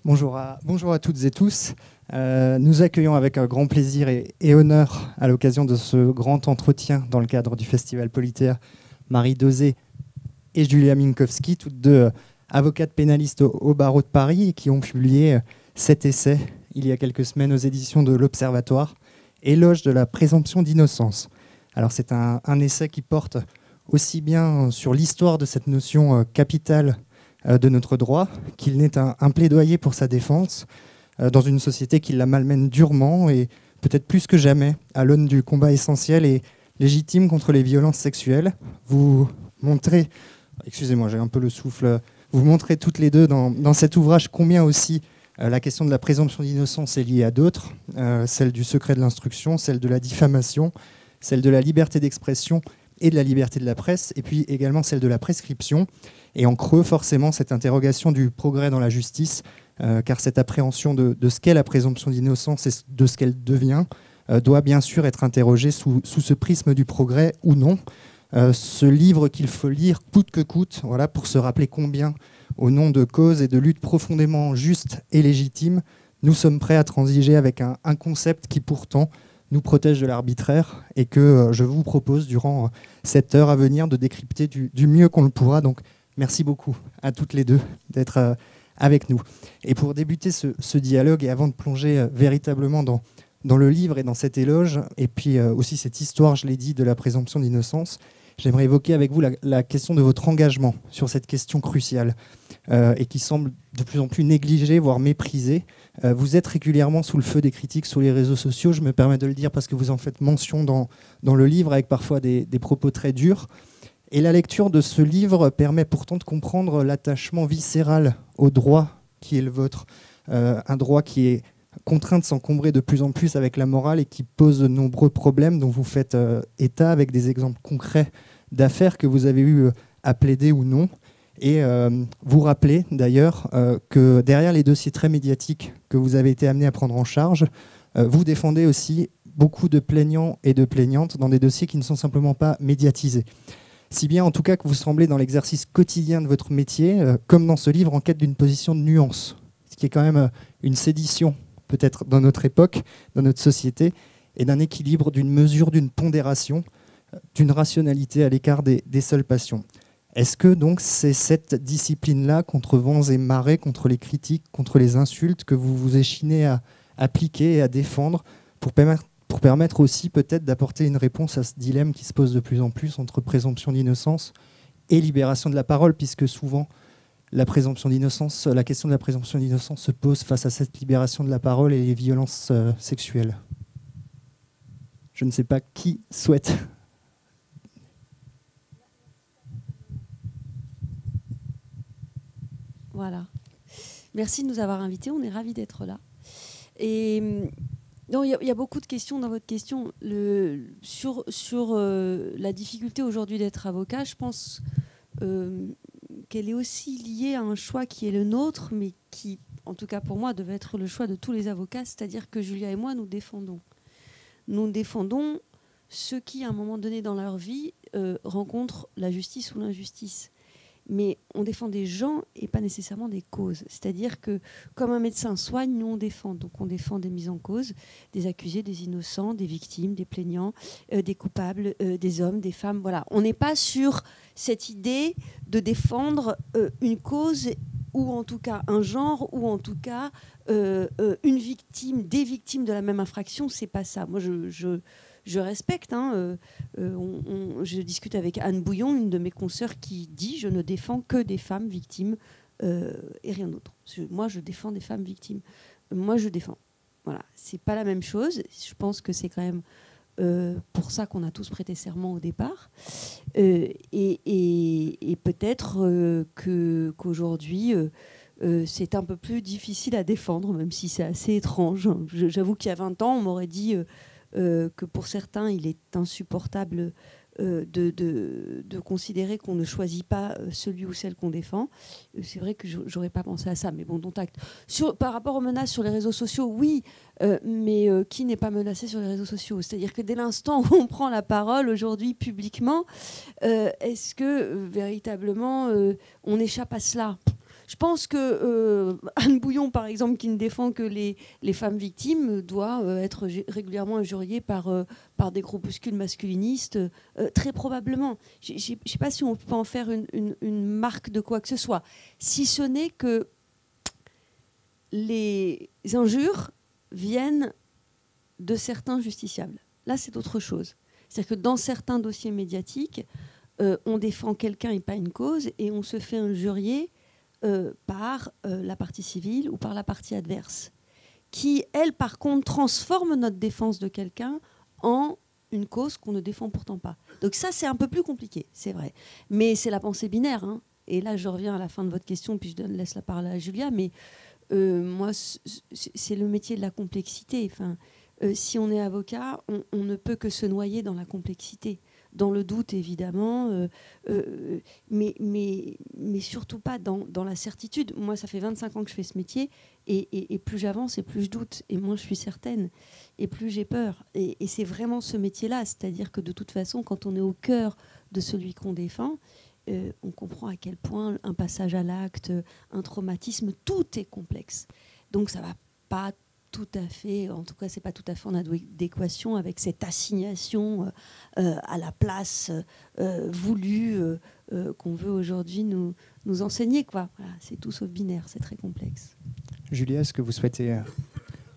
Bonjour à toutes et tous. Nous accueillons avec un grand plaisir et honneur, à l'occasion de ce grand entretien dans le cadre du Festival Politaire, Marie Dosé et Julia Minkowski, toutes deux avocates pénalistes au barreau de Paris et qui ont publié cet essai il y a quelques semaines aux éditions de l'Observatoire, Éloge de la présomption d'innocence. Alors c'est un essai qui porte aussi bien sur l'histoire de cette notion capitale de notre droit, qu'il n'est un plaidoyer pour sa défense dans une société qui la malmène durement et peut-être plus que jamais à l'aune du combat essentiel et légitime contre les violences sexuelles. Vous montrez, excusez-moi, j'ai un peu le souffle, vous montrez toutes les deux dans cet ouvrage combien aussi la question de la présomption d'innocence est liée à d'autres, celle du secret de l'instruction, celle de la diffamation, celle de la liberté d'expression et de la liberté de la presse, et puis également celle de la prescription. Et en creux, forcément, cette interrogation du progrès dans la justice, car cette appréhension de ce qu'est la présomption d'innocence et de ce qu'elle devient doit bien sûr être interrogée sous ce prisme du progrès ou non. Ce livre qu'il faut lire coûte que coûte, voilà, pour se rappeler combien, au nom de causes et de luttes profondément justes et légitimes, nous sommes prêts à transiger avec un concept qui pourtant nous protège de l'arbitraire et que je vous propose durant cette heure à venir de décrypter du mieux qu'on le pourra. Donc merci beaucoup à toutes les deux d'être avec nous. Et pour débuter ce dialogue et avant de plonger véritablement dans le livre et dans cet éloge, et puis aussi cette histoire, je l'ai dit, de la présomption d'innocence, j'aimerais évoquer avec vous la question de votre engagement sur cette question cruciale et qui semble de plus en plus négligée, voire méprisée. Vous êtes régulièrement sous le feu des critiques sur les réseaux sociaux, je me permets de le dire parce que vous en faites mention dans le livre avec parfois des propos très durs. Et la lecture de ce livre permet pourtant de comprendre l'attachement viscéral au droit qui est le vôtre, un droit qui est contraint de s'encombrer de plus en plus avec la morale et qui pose de nombreux problèmes dont vous faites état avec des exemples concrets d'affaires que vous avez eu à plaider ou non. Et vous rappelez d'ailleurs que derrière les dossiers très médiatiques que vous avez été amené à prendre en charge, vous défendez aussi beaucoup de plaignants et de plaignantes dans des dossiers qui ne sont simplement pas médiatisés. Si bien en tout cas que vous semblez dans l'exercice quotidien de votre métier, comme dans ce livre, en quête d'une position de nuance, ce qui est quand même une sédition peut-être dans notre époque, dans notre société, et d'un équilibre, d'une mesure, d'une pondération, d'une rationalité à l'écart des seules passions. Est-ce que donc c'est cette discipline-là, contre vents et marées, contre les critiques, contre les insultes, que vous vous échinez à appliquer et à défendre pour permettre aussi peut-être d'apporter une réponse à ce dilemme qui se pose de plus en plus entre présomption d'innocence et libération de la parole, puisque souvent la présomption d'innocence, la question de la présomption d'innocence se pose face à cette libération de la parole et les violences sexuelles. Je ne sais pas qui souhaite. Voilà. Merci de nous avoir invités. On est ravis d'être là. Et il y a beaucoup de questions dans votre question. Sur la difficulté aujourd'hui d'être avocat, je pense qu'elle est aussi liée à un choix qui est le nôtre, mais qui, en tout cas pour moi, devait être le choix de tous les avocats, c'est-à-dire que Julia et moi, nous défendons. Nous défendons ceux qui, à un moment donné dans leur vie, rencontrent la justice ou l'injustice. Mais on défend des gens et pas nécessairement des causes. C'est-à-dire que, comme un médecin soigne, nous on défend. Donc on défend des mises en cause, des accusés, des innocents, des victimes, des plaignants, des coupables, des hommes, des femmes. Voilà. On n'est pas sur cette idée de défendre une cause ou en tout cas un genre ou en tout cas une victime, des victimes de la même infraction. C'est pas ça. Moi, je respecte. Je discute avec Anne Bouillon, une de mes consoeurs, qui dit « Je ne défends que des femmes victimes et rien d'autre. Moi, je défends des femmes victimes. Moi, je défends. » Voilà. C'est pas la même chose. Je pense que c'est quand même pour ça qu'on a tous prêté serment au départ. Et peut-être qu'aujourd'hui... c'est un peu plus difficile à défendre, même si c'est assez étrange. J'avoue qu'il y a 20 ans, on m'aurait dit que pour certains, il est insupportable de considérer qu'on ne choisit pas celui ou celle qu'on défend. C'est vrai que j'aurais pas pensé à ça, mais bon, dont acte. Par rapport aux menaces sur les réseaux sociaux, oui, mais qui n'est pas menacé sur les réseaux sociaux? C'est-à-dire que dès l'instant où on prend la parole aujourd'hui publiquement, est-ce que véritablement on échappe à cela? Je pense que Anne Bouillon, par exemple, qui ne défend que les femmes victimes, doit être régulièrement injuriée par des groupuscules masculinistes, très probablement. Je ne sais pas si on peut en faire une marque de quoi que ce soit, si ce n'est que les injures viennent de certains justiciables. Là, c'est autre chose. C'est-à-dire que dans certains dossiers médiatiques, on défend quelqu'un et pas une cause, et on se fait injurier par la partie civile ou par la partie adverse, qui, elle, par contre, transforme notre défense de quelqu'un en une cause qu'on ne défend pourtant pas. Donc ça, c'est un peu plus compliqué, c'est vrai. Mais c'est la pensée binaire, hein. Et là, je reviens à la fin de votre question, puis je laisse la parole à Julia, mais moi, c'est le métier de la complexité. Enfin, si on est avocat, on ne peut que se noyer dans la complexité, dans le doute évidemment, mais surtout pas dans la certitude. Moi, ça fait 25 ans que je fais ce métier, et plus j'avance et plus je doute, et moins je suis certaine, et plus j'ai peur. Et c'est vraiment ce métier-là, c'est-à-dire que de toute façon, quand on est au cœur de celui qu'on défend, on comprend à quel point un passage à l'acte, un traumatisme, tout est complexe. Donc ça va pas tout à fait, en tout cas c'est pas tout à fait en adéquation avec cette assignation à la place voulue qu'on veut aujourd'hui nous enseigner, quoi. Voilà, c'est tout sauf binaire, c'est très complexe. Julia, est-ce que vous souhaitez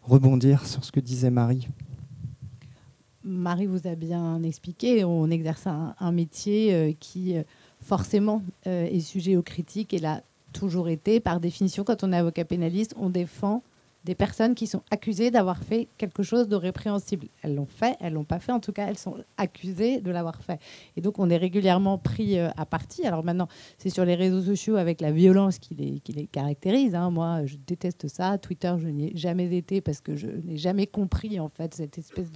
rebondir sur ce que disait Marie ? Marie vous a bien expliqué, on exerce un métier qui forcément est sujet aux critiques, et l'a toujours été. Par définition, quand on est avocat pénaliste, on défend des personnes qui sont accusées d'avoir fait quelque chose de répréhensible. Elles l'ont fait, elles l'ont pas fait. En tout cas, elles sont accusées de l'avoir fait. Et donc, on est régulièrement pris à partie. Alors maintenant, c'est sur les réseaux sociaux avec la violence qui les caractérise, hein. Moi, je déteste ça. Twitter, je n'y ai jamais été parce que je n'ai jamais compris, en fait, cette espèce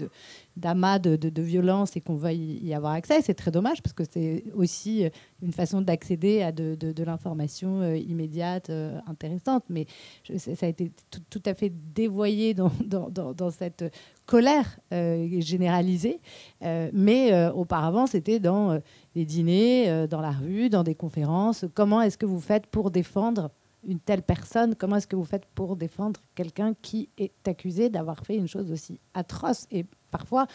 d'amas de violence et qu'on veuille y avoir accès. C'est très dommage parce que c'est aussi une façon d'accéder à de l'information immédiate, intéressante. Mais ça a été tout à fait dévoyé dans cette colère généralisée. Mais auparavant, c'était dans les dîners, dans la rue, dans des conférences. Comment est-ce que vous faites pour défendre une telle personne? Comment est-ce que vous faites pour défendre quelqu'un qui est accusé d'avoir fait une chose aussi atroce? Et parfois,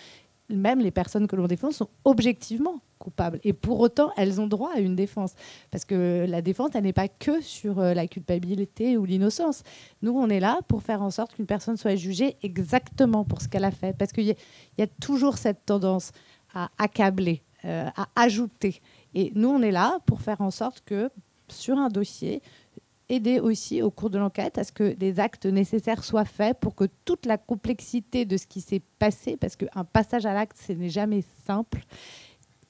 même les personnes que l'on défend sont objectivement coupables. Et pour autant, elles ont droit à une défense. Parce que la défense, elle n'est pas que sur la culpabilité ou l'innocence. Nous, on est là pour faire en sorte qu'une personne soit jugée exactement pour ce qu'elle a fait. Parce qu'il y a toujours cette tendance à accabler, à ajouter. Et nous, on est là pour faire en sorte que, sur un dossier, aider aussi au cours de l'enquête à ce que des actes nécessaires soient faits pour que toute la complexité de ce qui s'est passé, parce qu'un passage à l'acte, ce n'est jamais simple,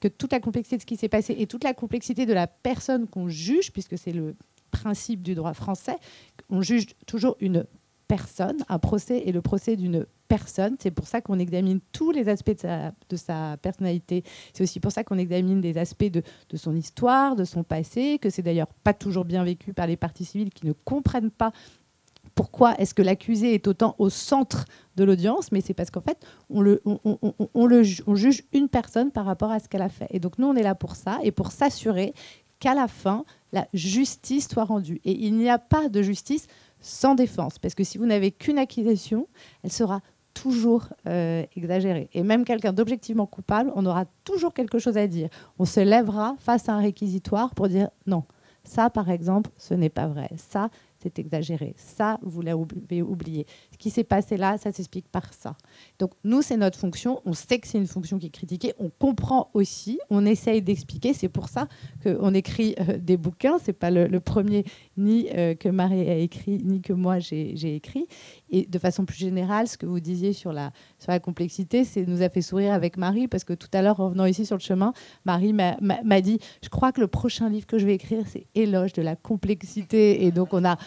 que toute la complexité de ce qui s'est passé et toute la complexité de la personne qu'on juge, puisque c'est le principe du droit français, on juge toujours une personne, un procès est le procès d'une personne. C'est pour ça qu'on examine tous les aspects de sa personnalité. C'est aussi pour ça qu'on examine des aspects de son histoire, de son passé, que c'est d'ailleurs pas toujours bien vécu par les parties civiles qui ne comprennent pas pourquoi est-ce que l'accusé est autant au centre de l'audience, mais c'est parce qu'en fait, on juge une personne par rapport à ce qu'elle a fait. Et donc nous, on est là pour ça et pour s'assurer qu'à la fin, la justice soit rendue. Et il n'y a pas de justice sans défense, parce que si vous n'avez qu'une accusation, elle sera toujours exagérée. Et même quelqu'un d'objectivement coupable, on aura toujours quelque chose à dire. On se lèvera face à un réquisitoire pour dire non, ça par exemple, ce n'est pas vrai. Ça, c'est exagéré. Ça, vous l'avez oublié. Ce qui s'est passé là, ça s'explique par ça. Donc nous, c'est notre fonction. On sait que c'est une fonction qui est critiquée. On comprend aussi. On essaye d'expliquer. C'est pour ça qu'on écrit des bouquins. C'est pas le premier ni que Marie a écrit, ni que moi j'ai écrit. Et de façon plus générale, ce que vous disiez sur la complexité, nous a fait sourire avec Marie, parce que tout à l'heure, en venant ici sur le chemin, Marie m'a dit « Je crois que le prochain livre que je vais écrire, c'est Éloge de la complexité ». Et donc, on a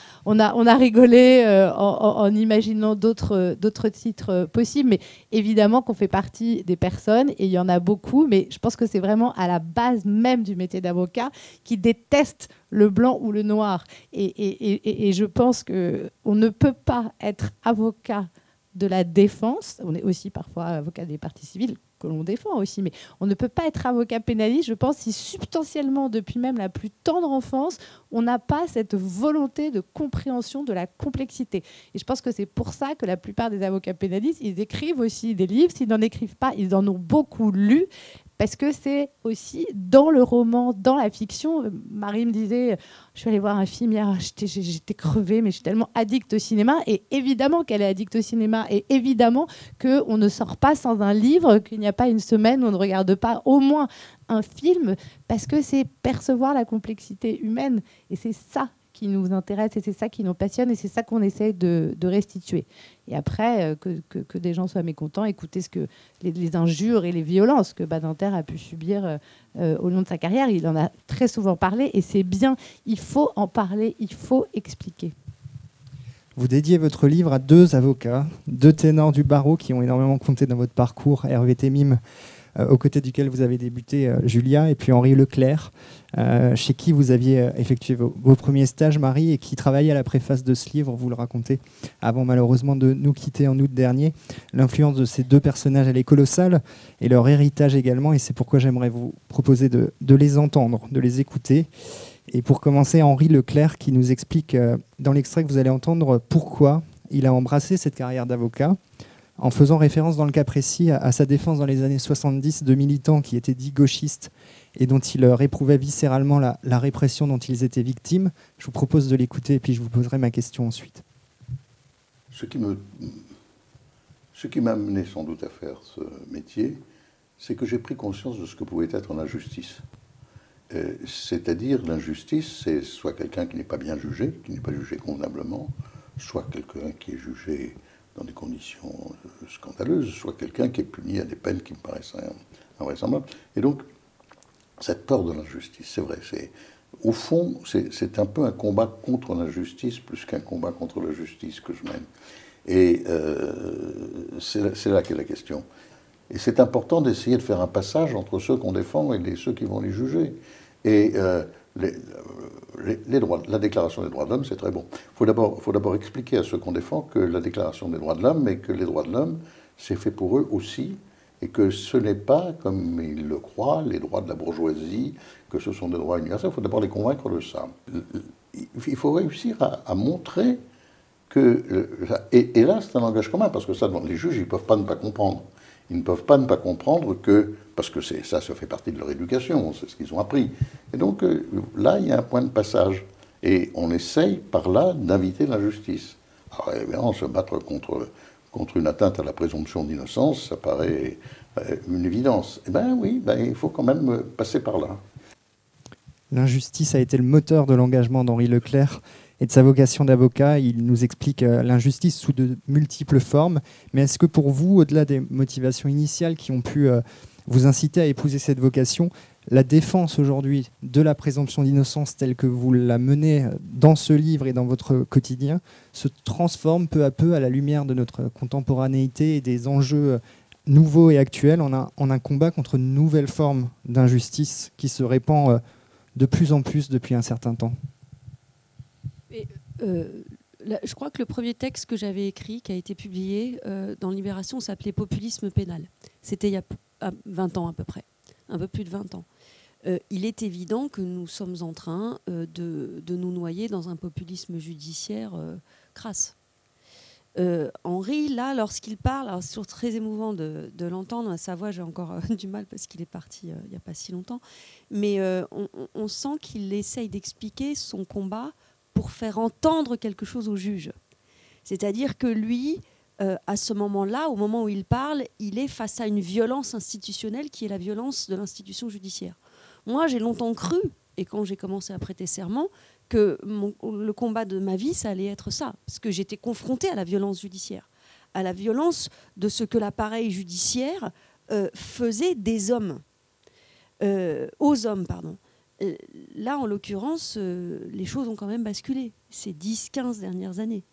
rigolé en imaginant d'autres titres possibles. Mais évidemment qu'on fait partie des personnes, et il y en a beaucoup, mais je pense que c'est vraiment à la base même du métier d'avocat qui déteste le blanc ou le noir. Et je pense qu'on ne peut pas être avocat de la défense, on est aussi parfois avocat des parties civiles, que l'on défend aussi. Mais on ne peut pas être avocat pénaliste, je pense, si substantiellement, depuis même la plus tendre enfance, on n'a pas cette volonté de compréhension de la complexité. Et je pense que c'est pour ça que la plupart des avocats pénalistes, ils écrivent aussi des livres. S'ils n'en écrivent pas, ils en ont beaucoup lu. Parce que c'est aussi dans le roman, dans la fiction. Marie me disait, je suis allée voir un film hier, j'étais crevée, mais je suis tellement addict au cinéma. Et évidemment qu'elle est addict au cinéma. Et évidemment qu'on ne sort pas sans un livre, qu'il n'y a pas une semaine où on ne regarde pas au moins un film, parce que c'est percevoir la complexité humaine. Et c'est ça qui nous intéresse, et c'est ça qui nous passionne, et c'est ça qu'on essaie de restituer. Et après, que des gens soient mécontents, écouter les injures et les violences que Badinter a pu subir au long de sa carrière. Il en a très souvent parlé, et c'est bien. Il faut en parler, il faut expliquer. Vous dédiez votre livre à 2 avocats, 2 ténors du barreau qui ont énormément compté dans votre parcours, Hervé Temim, aux côtés duquel vous avez débuté, Julia, et puis Henri Leclerc, chez qui vous aviez effectué vos premiers stages, Marie, et qui travaillait à la préface de ce livre, vous le racontez, avant malheureusement de nous quitter en août dernier. L'influence de ces 2 personnages, elle est colossale, et leur héritage également, et c'est pourquoi j'aimerais vous proposer de les entendre, de les écouter. Et pour commencer, Henri Leclerc qui nous explique, dans l'extrait que vous allez entendre, pourquoi il a embrassé cette carrière d'avocat, en faisant référence dans le cas précis à sa défense dans les années 70 de militants qui étaient dits gauchistes et dont il réprouvait viscéralement la répression dont ils étaient victimes. Je vous propose de l'écouter et puis je vous poserai ma question ensuite. Ce qui m'a amené sans doute à faire ce métier, c'est que j'ai pris conscience de ce que pouvait être l'injustice. C'est-à-dire, l'injustice, c'est soit quelqu'un qui n'est pas bien jugé, qui n'est pas jugé convenablement, soit quelqu'un qui est jugé dans des conditions scandaleuses, soit quelqu'un qui est puni à des peines qui me paraissent invraisemblables. Et donc, cette peur de l'injustice, c'est vrai, au fond, c'est un peu un combat contre l'injustice plus qu'un combat contre la justice que je mène. Et c'est là qu'est la question. Et c'est important d'essayer de faire un passage entre ceux qu'on défend et ceux qui vont les juger. Et la Déclaration des droits de l'homme, c'est très bon. Il faut d'abord expliquer à ceux qu'on défend que la Déclaration des droits de l'homme, et que les droits de l'homme, c'est fait pour eux aussi, et que ce n'est pas, comme ils le croient, les droits de la bourgeoisie, que ce sont des droits universels. Il faut d'abord les convaincre de ça. Il faut réussir à montrer que... Et là, c'est un langage commun, parce que ça, les juges, ils ne peuvent pas ne pas comprendre. Ils ne peuvent pas ne pas comprendre que, parce que ça fait partie de leur éducation, c'est ce qu'ils ont appris. Et donc là, il y a un point de passage. Et on essaye par là d'inviter l'injustice. Alors évidemment, se battre contre une atteinte à la présomption d'innocence, ça paraît une évidence. Eh bien oui, il faut quand même passer par là. L'injustice a été le moteur de l'engagement d'Henri Leclerc et de sa vocation d'avocat. Il nous explique l'injustice sous de multiples formes. Mais est-ce que pour vous, au-delà des motivations initiales qui ont pu vous inciter à épouser cette vocation, la défense aujourd'hui de la présomption d'innocence telle que vous la menez dans ce livre et dans votre quotidien se transforme peu à peu à la lumière de notre contemporanéité et des enjeux nouveaux et actuels en un combat contre une nouvelle forme d'injustice qui se répand de plus en plus depuis un certain temps? Je crois que le premier texte que j'avais écrit, qui a été publié dans Libération, s'appelait Populisme pénal. C'était il y a 20 ans à peu près, un peu plus de 20 ans. Il est évident que nous sommes en train de nous noyer dans un populisme judiciaire crasse. Henri, là, lorsqu'il parle, alors c'est toujours très émouvant de l'entendre, à sa voix j'ai encore du mal parce qu'il est parti il n'y a pas si longtemps, mais on sent qu'il essaye d'expliquer son combat pour faire entendre quelque chose au juge. C'est-à-dire que lui, à ce moment-là, au moment où il parle, il est face à une violence institutionnelle qui est la violence de l'institution judiciaire. Moi, j'ai longtemps cru, et quand j'ai commencé à prêter serment, que le combat de ma vie, ça allait être ça. Parce que j'étais confrontée à la violence judiciaire, à la violence de ce que l'appareil judiciaire faisait des hommes, aux hommes, pardon. Là, en l'occurrence, les choses ont quand même basculé ces 10-15 dernières années.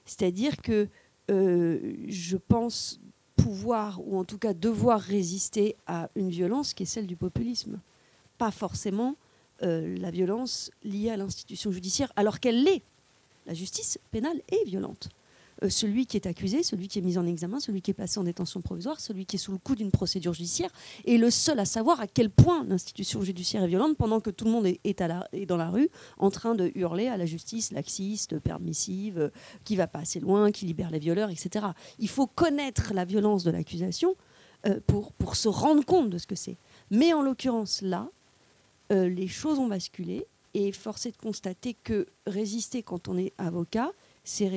C'est-à-dire que je pense pouvoir, ou en tout cas devoir résister à une violence qui est celle du populisme. Pas forcément la violence liée à l'institution judiciaire, alors qu'elle l'est. La justice pénale est violente. celui qui est accusé, celui qui est mis en examen, celui qui est placé en détention provisoire, celui qui est sous le coup d'une procédure judiciaire, est le seul à savoir à quel point l'institution judiciaire est violente pendant que tout le monde est dans la rue en train de hurler à la justice laxiste, permissive, qui va pas assez loin, qui libère les violeurs, etc. Il faut connaître la violence de l'accusation pour se rendre compte de ce que c'est. Mais en l'occurrence, là, les choses ont basculé et force est de constater que résister quand on est avocat, c'est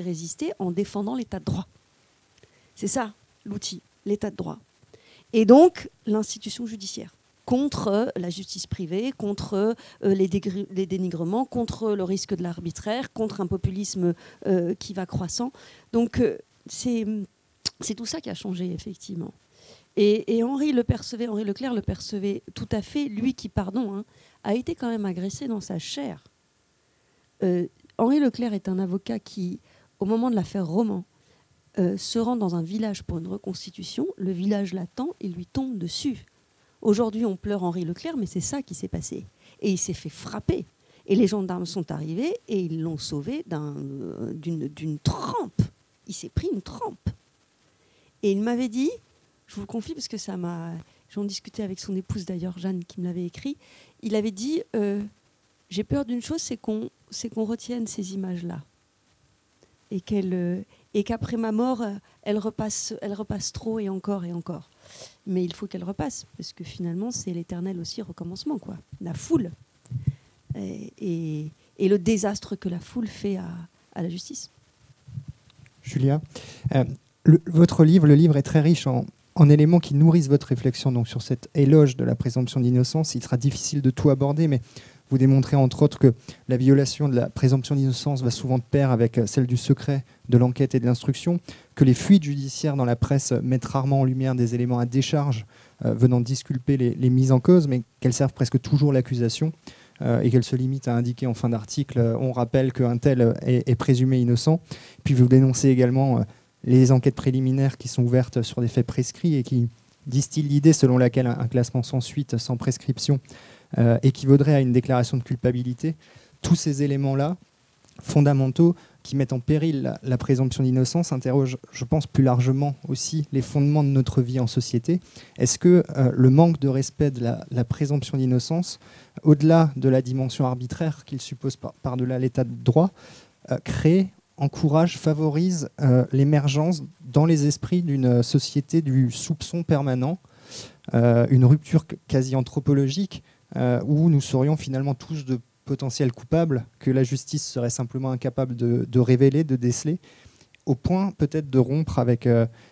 résister en défendant l'état de droit. C'est ça, l'outil, l'état de droit. Et donc, l'institution judiciaire, contre la justice privée, contre les dénigrements, contre le risque de l'arbitraire, contre un populisme qui va croissant. Donc, c'est tout ça qui a changé, effectivement. Et Henri Leclerc le percevait tout à fait, lui qui, a été quand même agressé dans sa chair. Henri Leclerc est un avocat qui, au moment de l'affaire Roman, se rend dans un village pour une reconstitution. Le village l'attend et lui tombe dessus. Aujourd'hui, on pleure Henri Leclerc, mais c'est ça qui s'est passé. Et il s'est fait frapper. Et les gendarmes sont arrivés et ils l'ont sauvé d'une trempe. Il s'est pris une trempe. Et il m'avait dit, je vous le confie parce que j'en discutais avec son épouse d'ailleurs, Jeanne, qui me l'avait écrit, il avait dit, j'ai peur d'une chose, c'est qu'on retienne ces images-là. Et qu'après ma mort, elle repasse trop et encore et encore. Mais il faut qu'elle repasse, parce que finalement, c'est l'éternel aussi recommencement, quoi. La foule. Et le désastre que la foule fait à la justice. Julia, votre livre, le livre est très riche en éléments qui nourrissent votre réflexion donc, sur cette éloge de la présomption d'innocence. Il sera difficile de tout aborder, mais vous démontrez entre autres que la violation de la présomption d'innocence va souvent de pair avec celle du secret de l'enquête et de l'instruction, que les fuites judiciaires dans la presse mettent rarement en lumière des éléments à décharge venant disculper les mises en cause, mais qu'elles servent presque toujours l'accusation et qu'elles se limitent à indiquer en fin d'article on rappelle qu'un tel est présumé innocent. Puis vous dénoncez également les enquêtes préliminaires qui sont ouvertes sur des faits prescrits et qui distillent l'idée selon laquelle un classement sans suite, sans prescription, équivaudrait à une déclaration de culpabilité. Tous ces éléments-là, fondamentaux, qui mettent en péril la présomption d'innocence, interrogent, je pense, plus largement aussi les fondements de notre vie en société. Est-ce que le manque de respect de la présomption d'innocence, au-delà de la dimension arbitraire qu'il suppose par-delà l'état de droit, encourage, favorise l'émergence dans les esprits d'une société du soupçon permanent, une rupture quasi anthropologique où nous serions finalement tous de potentiels coupables que la justice serait simplement incapable de révéler, de déceler, au point peut-être de rompre avec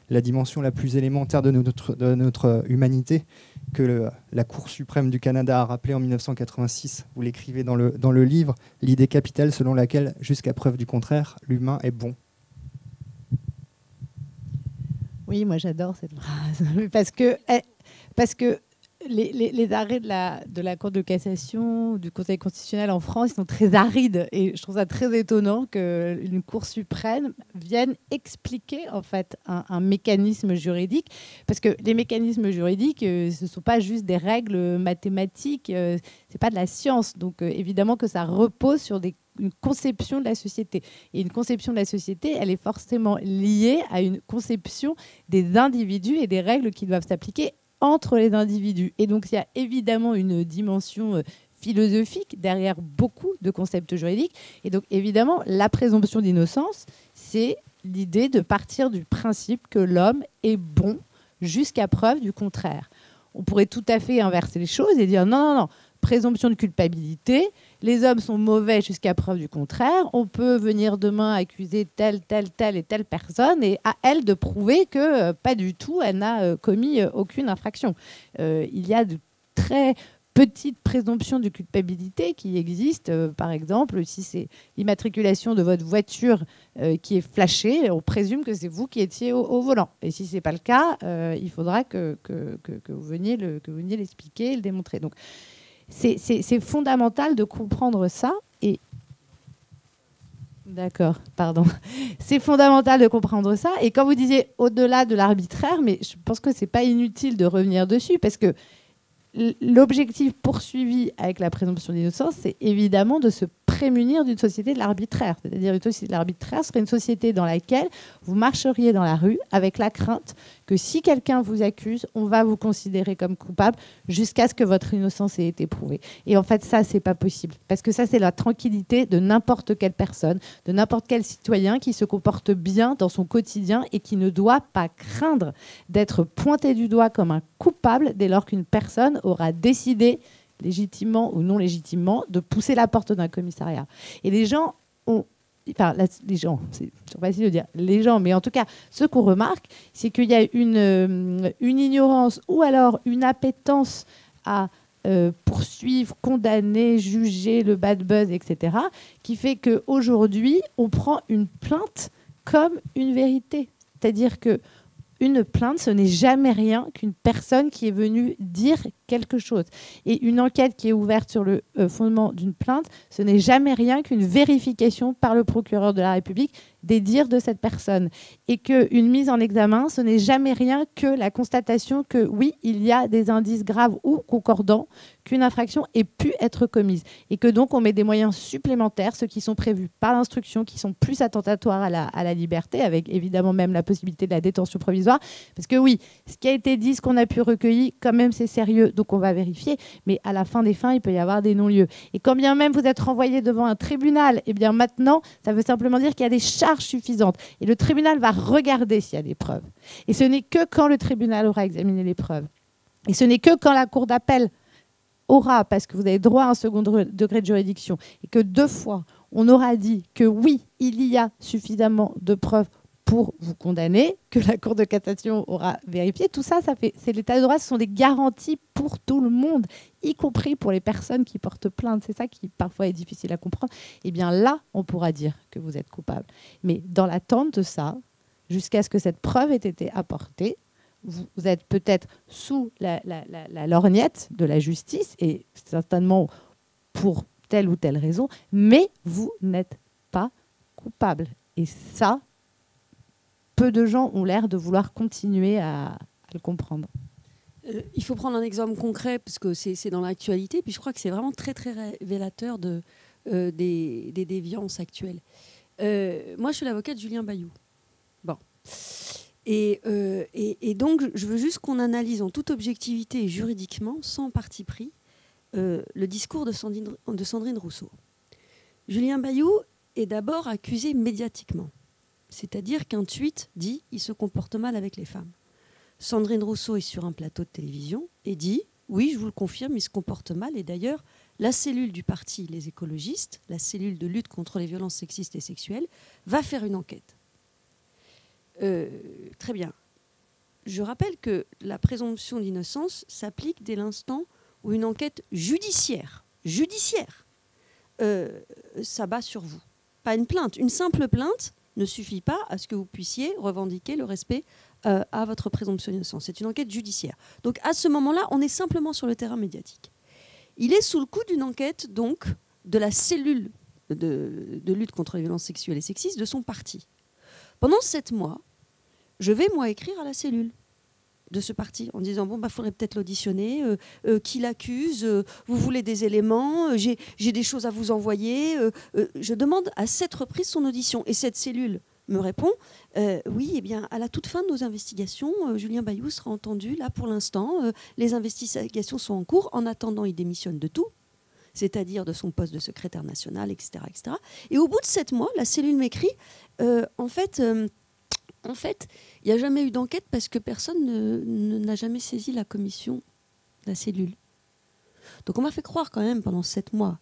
la dimension la plus élémentaire de notre humanité que la Cour suprême du Canada a rappelé en 1986. Vous l'écrivez dans le livre, l'idée capitale selon laquelle, jusqu'à preuve du contraire, l'humain est bon. Oui, moi j'adore cette phrase, parce que les arrêts de la Cour de cassation, du Conseil constitutionnel en France, ils sont très arides. Et je trouve ça très étonnant qu'une Cour suprême vienne expliquer en fait un mécanisme juridique. Parce que les mécanismes juridiques, ce ne sont pas juste des règles mathématiques, ce n'est pas de la science. Donc évidemment que ça repose sur une conception de la société. Et une conception de la société, elle est forcément liée à une conception des individus et des règles qui doivent s'appliquer entre les individus. Et donc, il y a évidemment une dimension philosophique derrière beaucoup de concepts juridiques. Et donc, évidemment, la présomption d'innocence, c'est l'idée de partir du principe que l'homme est bon jusqu'à preuve du contraire. On pourrait tout à fait inverser les choses et dire non, présomption de culpabilité, les hommes sont mauvais jusqu'à preuve du contraire, on peut venir demain accuser telle et telle personne et à elle de prouver que pas du tout, elle n'a commis aucune infraction. Il y a de très petites présomptions de culpabilité qui existent. Par exemple, si c'est l'immatriculation de votre voiture qui est flashée, on présume que c'est vous qui étiez au volant. Et si ce n'est pas le cas, il faudra que vous veniez l'expliquer et le démontrer. Donc, c'est fondamental de comprendre ça. Et d'accord, pardon. C'est fondamental de comprendre ça. Et quand vous disiez au-delà de l'arbitraire, mais je pense que c'est pas inutile de revenir dessus parce que l'objectif poursuivi avec la présomption d'innocence, c'est évidemment de se prémunir d'une société de l'arbitraire. C'est-à-dire une société de l'arbitraire serait une société dans laquelle vous marcheriez dans la rue avec la crainte que si quelqu'un vous accuse, on va vous considérer comme coupable jusqu'à ce que votre innocence ait été prouvée. Et en fait, ça, c'est pas possible. Parce que ça, c'est la tranquillité de n'importe quelle personne, de n'importe quel citoyen qui se comporte bien dans son quotidien et qui ne doit pas craindre d'être pointé du doigt comme un coupable dès lors qu'une personne aura décidé, légitimement ou non légitimement, de pousser la porte d'un commissariat. Et les gens ont... Enfin, les gens, c'est facile de dire les gens, mais en tout cas, ce qu'on remarque, c'est qu'il y a une ignorance ou alors une appétence à poursuivre, condamner, juger le bad buzz, etc., qui fait qu'aujourd'hui, on prend une plainte comme une vérité. C'est-à-dire que une plainte, ce n'est jamais rien qu'une personne qui est venue dire quelque chose. Et une enquête qui est ouverte sur le fondement d'une plainte, ce n'est jamais rien qu'une vérification par le procureur de la République des dires de cette personne. Et qu'une mise en examen, ce n'est jamais rien que la constatation que, oui, il y a des indices graves ou concordants qu'une infraction ait pu être commise. Et que donc, on met des moyens supplémentaires, ceux qui sont prévus par l'instruction, qui sont plus attentatoires à la liberté, avec évidemment même la possibilité de la détention provisoire. Parce que oui, ce qui a été dit, ce qu'on a pu recueillir, quand même, c'est sérieux. Donc, on va vérifier. Mais à la fin des fins, il peut y avoir des non-lieux. Et quand bien même vous êtes renvoyé devant un tribunal, eh bien maintenant, ça veut simplement dire qu'il y a des charges suffisantes. Et le tribunal va regarder s'il y a des preuves. Et ce n'est que quand le tribunal aura examiné les preuves. Et ce n'est que quand la cour d'appel aura, parce que vous avez droit à un second degré de juridiction, et que 2 fois, on aura dit que oui, il y a suffisamment de preuves pour vous condamner, que la Cour de cassation aura vérifié. Tout ça, c'est l'état de droit, ce sont des garanties pour tout le monde, y compris pour les personnes qui portent plainte. C'est ça qui parfois est difficile à comprendre. Eh bien là, on pourra dire que vous êtes coupable. Mais dans l'attente de ça, jusqu'à ce que cette preuve ait été apportée, vous êtes peut-être sous la lorgnette de la justice, et certainement pour telle ou telle raison, mais vous n'êtes pas coupable. Et ça, peu de gens ont l'air de vouloir continuer à le comprendre. Il faut prendre un exemple concret, parce que c'est dans l'actualité, puis je crois que c'est vraiment très, très révélateur des déviances actuelles. Moi, je suis l'avocate de Julien Bayou. Bon. Et donc, je veux juste qu'on analyse en toute objectivité et juridiquement, sans parti pris, le discours de Sandrine Rousseau. Julien Bayou est d'abord accusé médiatiquement. C'est-à-dire qu'un tweet dit « il se comporte mal avec les femmes ». Sandrine Rousseau est sur un plateau de télévision et dit « oui, je vous le confirme, il se comporte mal ». Et d'ailleurs, la cellule du parti Les Écologistes, la cellule de lutte contre les violences sexistes et sexuelles, va faire une enquête. Très bien. Je rappelle que la présomption d'innocence s'applique dès l'instant où une enquête judiciaire s'abat sur vous. Pas une plainte. Une simple plainte ne suffit pas à ce que vous puissiez revendiquer le respect à votre présomption d'innocence. C'est une enquête judiciaire. Donc à ce moment-là, on est simplement sur le terrain médiatique. Il est sous le coup d'une enquête donc de la cellule de lutte contre les violences sexuelles et sexistes de son parti. Pendant 7 mois, je vais moi écrire à la cellule de ce parti en disant bon, faudrait peut-être l'auditionner, qui l'accuse, vous voulez des éléments, j'ai des choses à vous envoyer. Je demande à 7 reprises son audition et cette cellule me répond oui, eh bien à la toute fin de nos investigations, Julien Bayou sera entendu. Là pour l'instant, les investigations sont en cours. En attendant, il démissionne de tout, c'est-à-dire de son poste de secrétaire national, etc., etc. Et au bout de 7 mois, la cellule m'écrit en fait, il n'y a jamais eu d'enquête parce que personne n'a jamais saisi la commission, la cellule. Donc on m'a fait croire quand même pendant 7 mois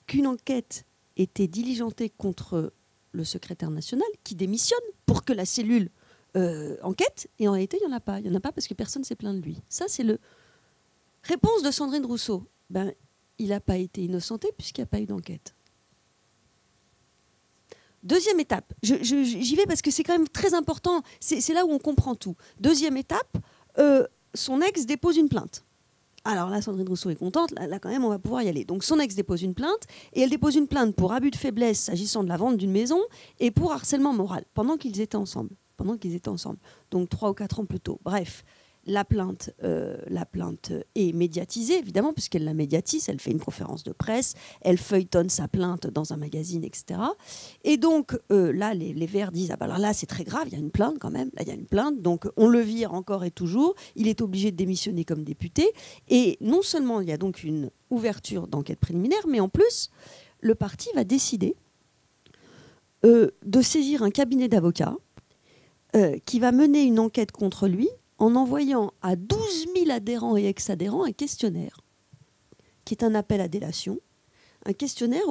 qu'une enquête était diligentée contre le secrétaire national qui démissionne pour que la cellule enquête. Et en réalité, il n'y en a pas. Il n'y en a pas parce que personne ne s'est plaint de lui. Ça, c'est le réponse de Sandrine Rousseau. Il n'a pas été innocenté puisqu'il n'y a pas eu d'enquête. Deuxième étape, j'y vais parce que c'est quand même très important, c'est là où on comprend tout. Deuxième étape, son ex dépose une plainte. Alors là, Sandrine Rousseau est contente, là quand même on va pouvoir y aller. Donc son ex dépose une plainte, et elle dépose une plainte pour abus de faiblesse s'agissant de la vente d'une maison, et pour harcèlement moral, pendant qu'ils étaient ensemble. Donc 3 ou 4 ans plus tôt. Bref, La plainte est médiatisée, évidemment, puisqu'elle la médiatise, elle fait une conférence de presse, elle feuilletonne sa plainte dans un magazine, etc. Et donc, là, les Verts disent, ah ben alors là, c'est très grave, il y a une plainte quand même, là, il y a une plainte, donc on le vire encore et toujours, il est obligé de démissionner comme député. Et non seulement il y a donc une ouverture d'enquête préliminaire, mais en plus, le parti va décider de saisir un cabinet d'avocats qui va mener une enquête contre lui en envoyant à 12 000 adhérents et ex-adhérents un questionnaire, qui est un appel à délation, un questionnaire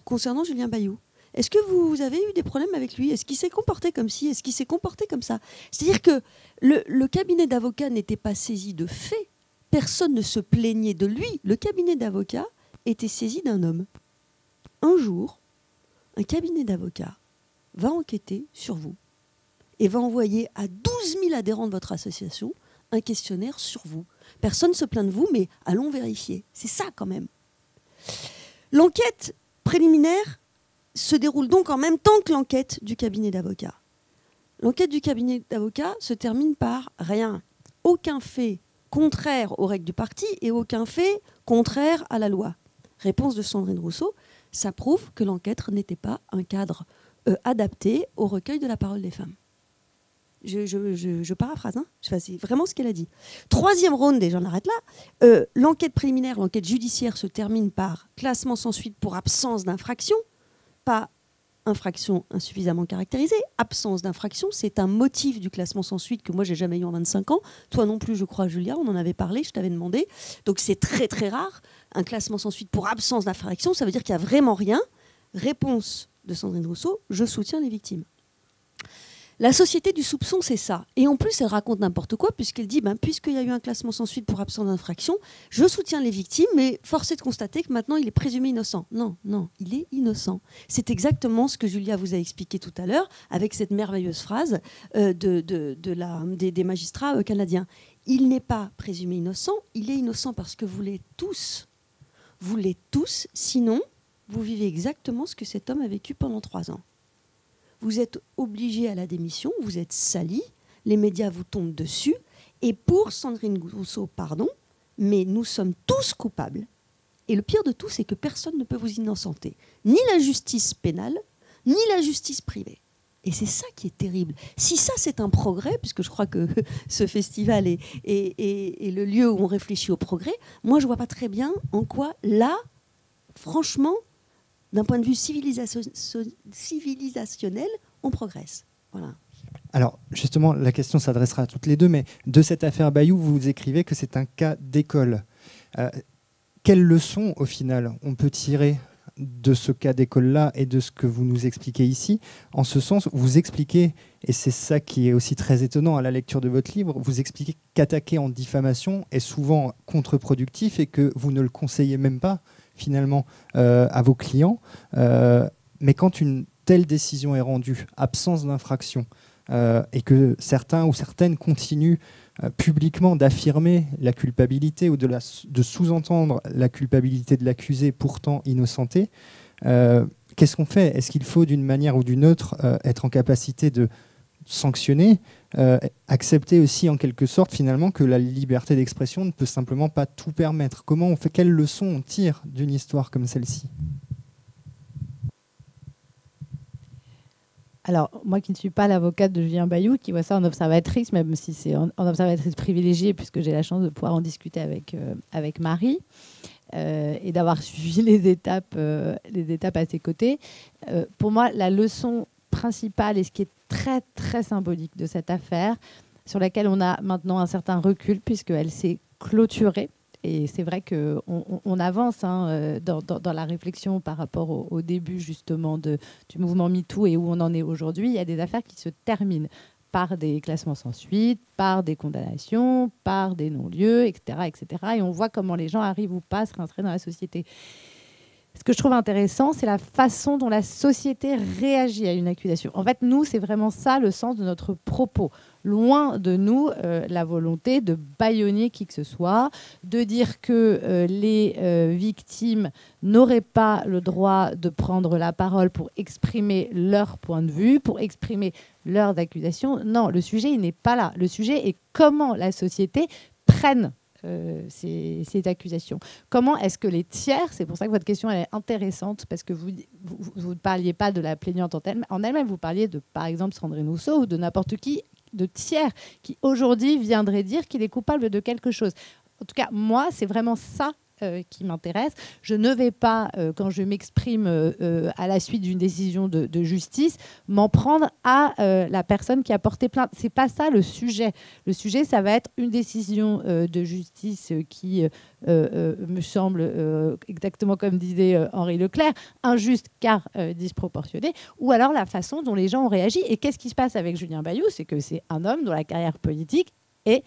concernant Julien Bayou. Est-ce que vous avez eu des problèmes avec lui? Est-ce qu'il s'est comporté comme ci? Est-ce qu'il s'est comporté comme ça? C'est-à-dire que le cabinet d'avocats n'était pas saisi de faits. Personne ne se plaignait de lui. Le cabinet d'avocats était saisi d'un homme. Un jour, un cabinet d'avocats va enquêter sur vous et va envoyer à 12 000 adhérents de votre association un questionnaire sur vous. Personne ne se plaint de vous, mais allons vérifier. C'est ça quand même. L'enquête préliminaire se déroule donc en même temps que l'enquête du cabinet d'avocats. L'enquête du cabinet d'avocats se termine par rien. Aucun fait contraire aux règles du parti et aucun fait contraire à la loi. Réponse de Sandrine Rousseau, ça prouve que l'enquête n'était pas un cadre adapté au recueil de la parole des femmes. Je paraphrase, hein, c'est vraiment ce qu'elle a dit. Troisième round, et j'en arrête là, l'enquête préliminaire, l'enquête judiciaire se termine par classement sans suite pour absence d'infraction, pas infraction insuffisamment caractérisée. Absence d'infraction, c'est un motif du classement sans suite que moi j'ai jamais eu en 25 ans. Toi non plus, je crois, Julia, on en avait parlé, je t'avais demandé. Donc c'est très très rare. Un classement sans suite pour absence d'infraction, ça veut dire qu'il n'y a vraiment rien. Réponse de Sandrine Rousseau, je soutiens les victimes. La société du soupçon, c'est ça. Et en plus, elle raconte n'importe quoi, puisqu'elle dit, puisqu'il y a eu un classement sans suite pour absence d'infraction, je soutiens les victimes, mais force est de constater que maintenant, il est présumé innocent. Non, il est innocent. C'est exactement ce que Julia vous a expliqué tout à l'heure, avec cette merveilleuse phrase des magistrats canadiens. Il n'est pas présumé innocent, il est innocent parce que vous l'êtes tous. Vous l'êtes tous, sinon, vous vivez exactement ce que cet homme a vécu pendant 3 ans. Vous êtes obligé à la démission, vous êtes sali, les médias vous tombent dessus, et pour Sandrine Rousseau, pardon, mais nous sommes tous coupables. Et le pire de tout, c'est que personne ne peut vous innocenter. Ni la justice pénale, ni la justice privée. Et c'est ça qui est terrible. Si ça, c'est un progrès, puisque je crois que ce festival est le lieu où on réfléchit au progrès, moi, je ne vois pas très bien en quoi, là, franchement, d'un point de vue civilisationnel, on progresse. Voilà. Alors, justement, la question s'adressera à toutes les deux, mais de cette affaire Bayou, vous écrivez que c'est un cas d'école. Quelles leçons, au final, on peut tirer de ce cas d'école-là et de ce que vous nous expliquez ici? En ce sens, vous expliquez, et c'est ça qui est aussi très étonnant à la lecture de votre livre, vous expliquez qu'attaquer en diffamation est souvent contre-productif et que vous ne le conseillez même pas, finalement, à vos clients. Mais quand une telle décision est rendue, absence d'infraction, et que certains ou certaines continuent publiquement d'affirmer la culpabilité ou de sous-entendre la culpabilité de l'accusé pourtant innocenté, qu'est-ce qu'on fait? Est-ce qu'il faut d'une manière ou d'une autre être en capacité de sanctionner, accepter aussi en quelque sorte finalement que la liberté d'expression ne peut simplement pas tout permettre? Comment on fait? Quelles leçons on tire d'une histoire comme celle-ci? Alors, moi qui ne suis pas l'avocate de Julien Bayou, qui voit ça en observatrice, même si c'est en observatrice privilégiée, puisque j'ai la chance de pouvoir en discuter avec Marie, et d'avoir suivi les étapes à ses côtés. Pour moi, la leçon principale, et ce qui est très, très symbolique de cette affaire, sur laquelle on a maintenant un certain recul, puisqu'elle s'est clôturée, et c'est vrai qu'on avance dans la réflexion par rapport au début justement du mouvement MeToo et où on en est aujourd'hui. Il y a des affaires qui se terminent par des classements sans suite, par des condamnations, par des non-lieux, etc., etc. Et on voit comment les gens arrivent ou pas à se réinsérer dans la société. Ce que je trouve intéressant, c'est la façon dont la société réagit à une accusation. En fait, nous, c'est vraiment ça le sens de notre propos. Loin de nous la volonté de bâillonner qui que ce soit, de dire que les victimes n'auraient pas le droit de prendre la parole pour exprimer leur point de vue, pour exprimer leurs accusations. Non, le sujet, il n'est pas là. Le sujet est comment la société prenne ces accusations. Comment est-ce que les tiers, c'est pour ça que votre question elle est intéressante, parce que vous ne parliez pas de la plaignante en elle-même, vous parliez de, par exemple, Sandrine Rousseau ou de n'importe qui, de tiers, qui aujourd'hui viendrait dire qu'il est coupable de quelque chose. En tout cas, moi, c'est vraiment ça qui m'intéresse. Je ne vais pas, quand je m'exprime à la suite d'une décision de justice, m'en prendre à la personne qui a porté plainte. C'est pas ça le sujet. Le sujet, ça va être une décision de justice qui me semble, exactement comme disait Henri Leclerc, injuste car disproportionnée, ou alors la façon dont les gens ont réagi. Et qu'est-ce qui se passe avec Julien Bayou? C'est que c'est un homme dont la carrière politique est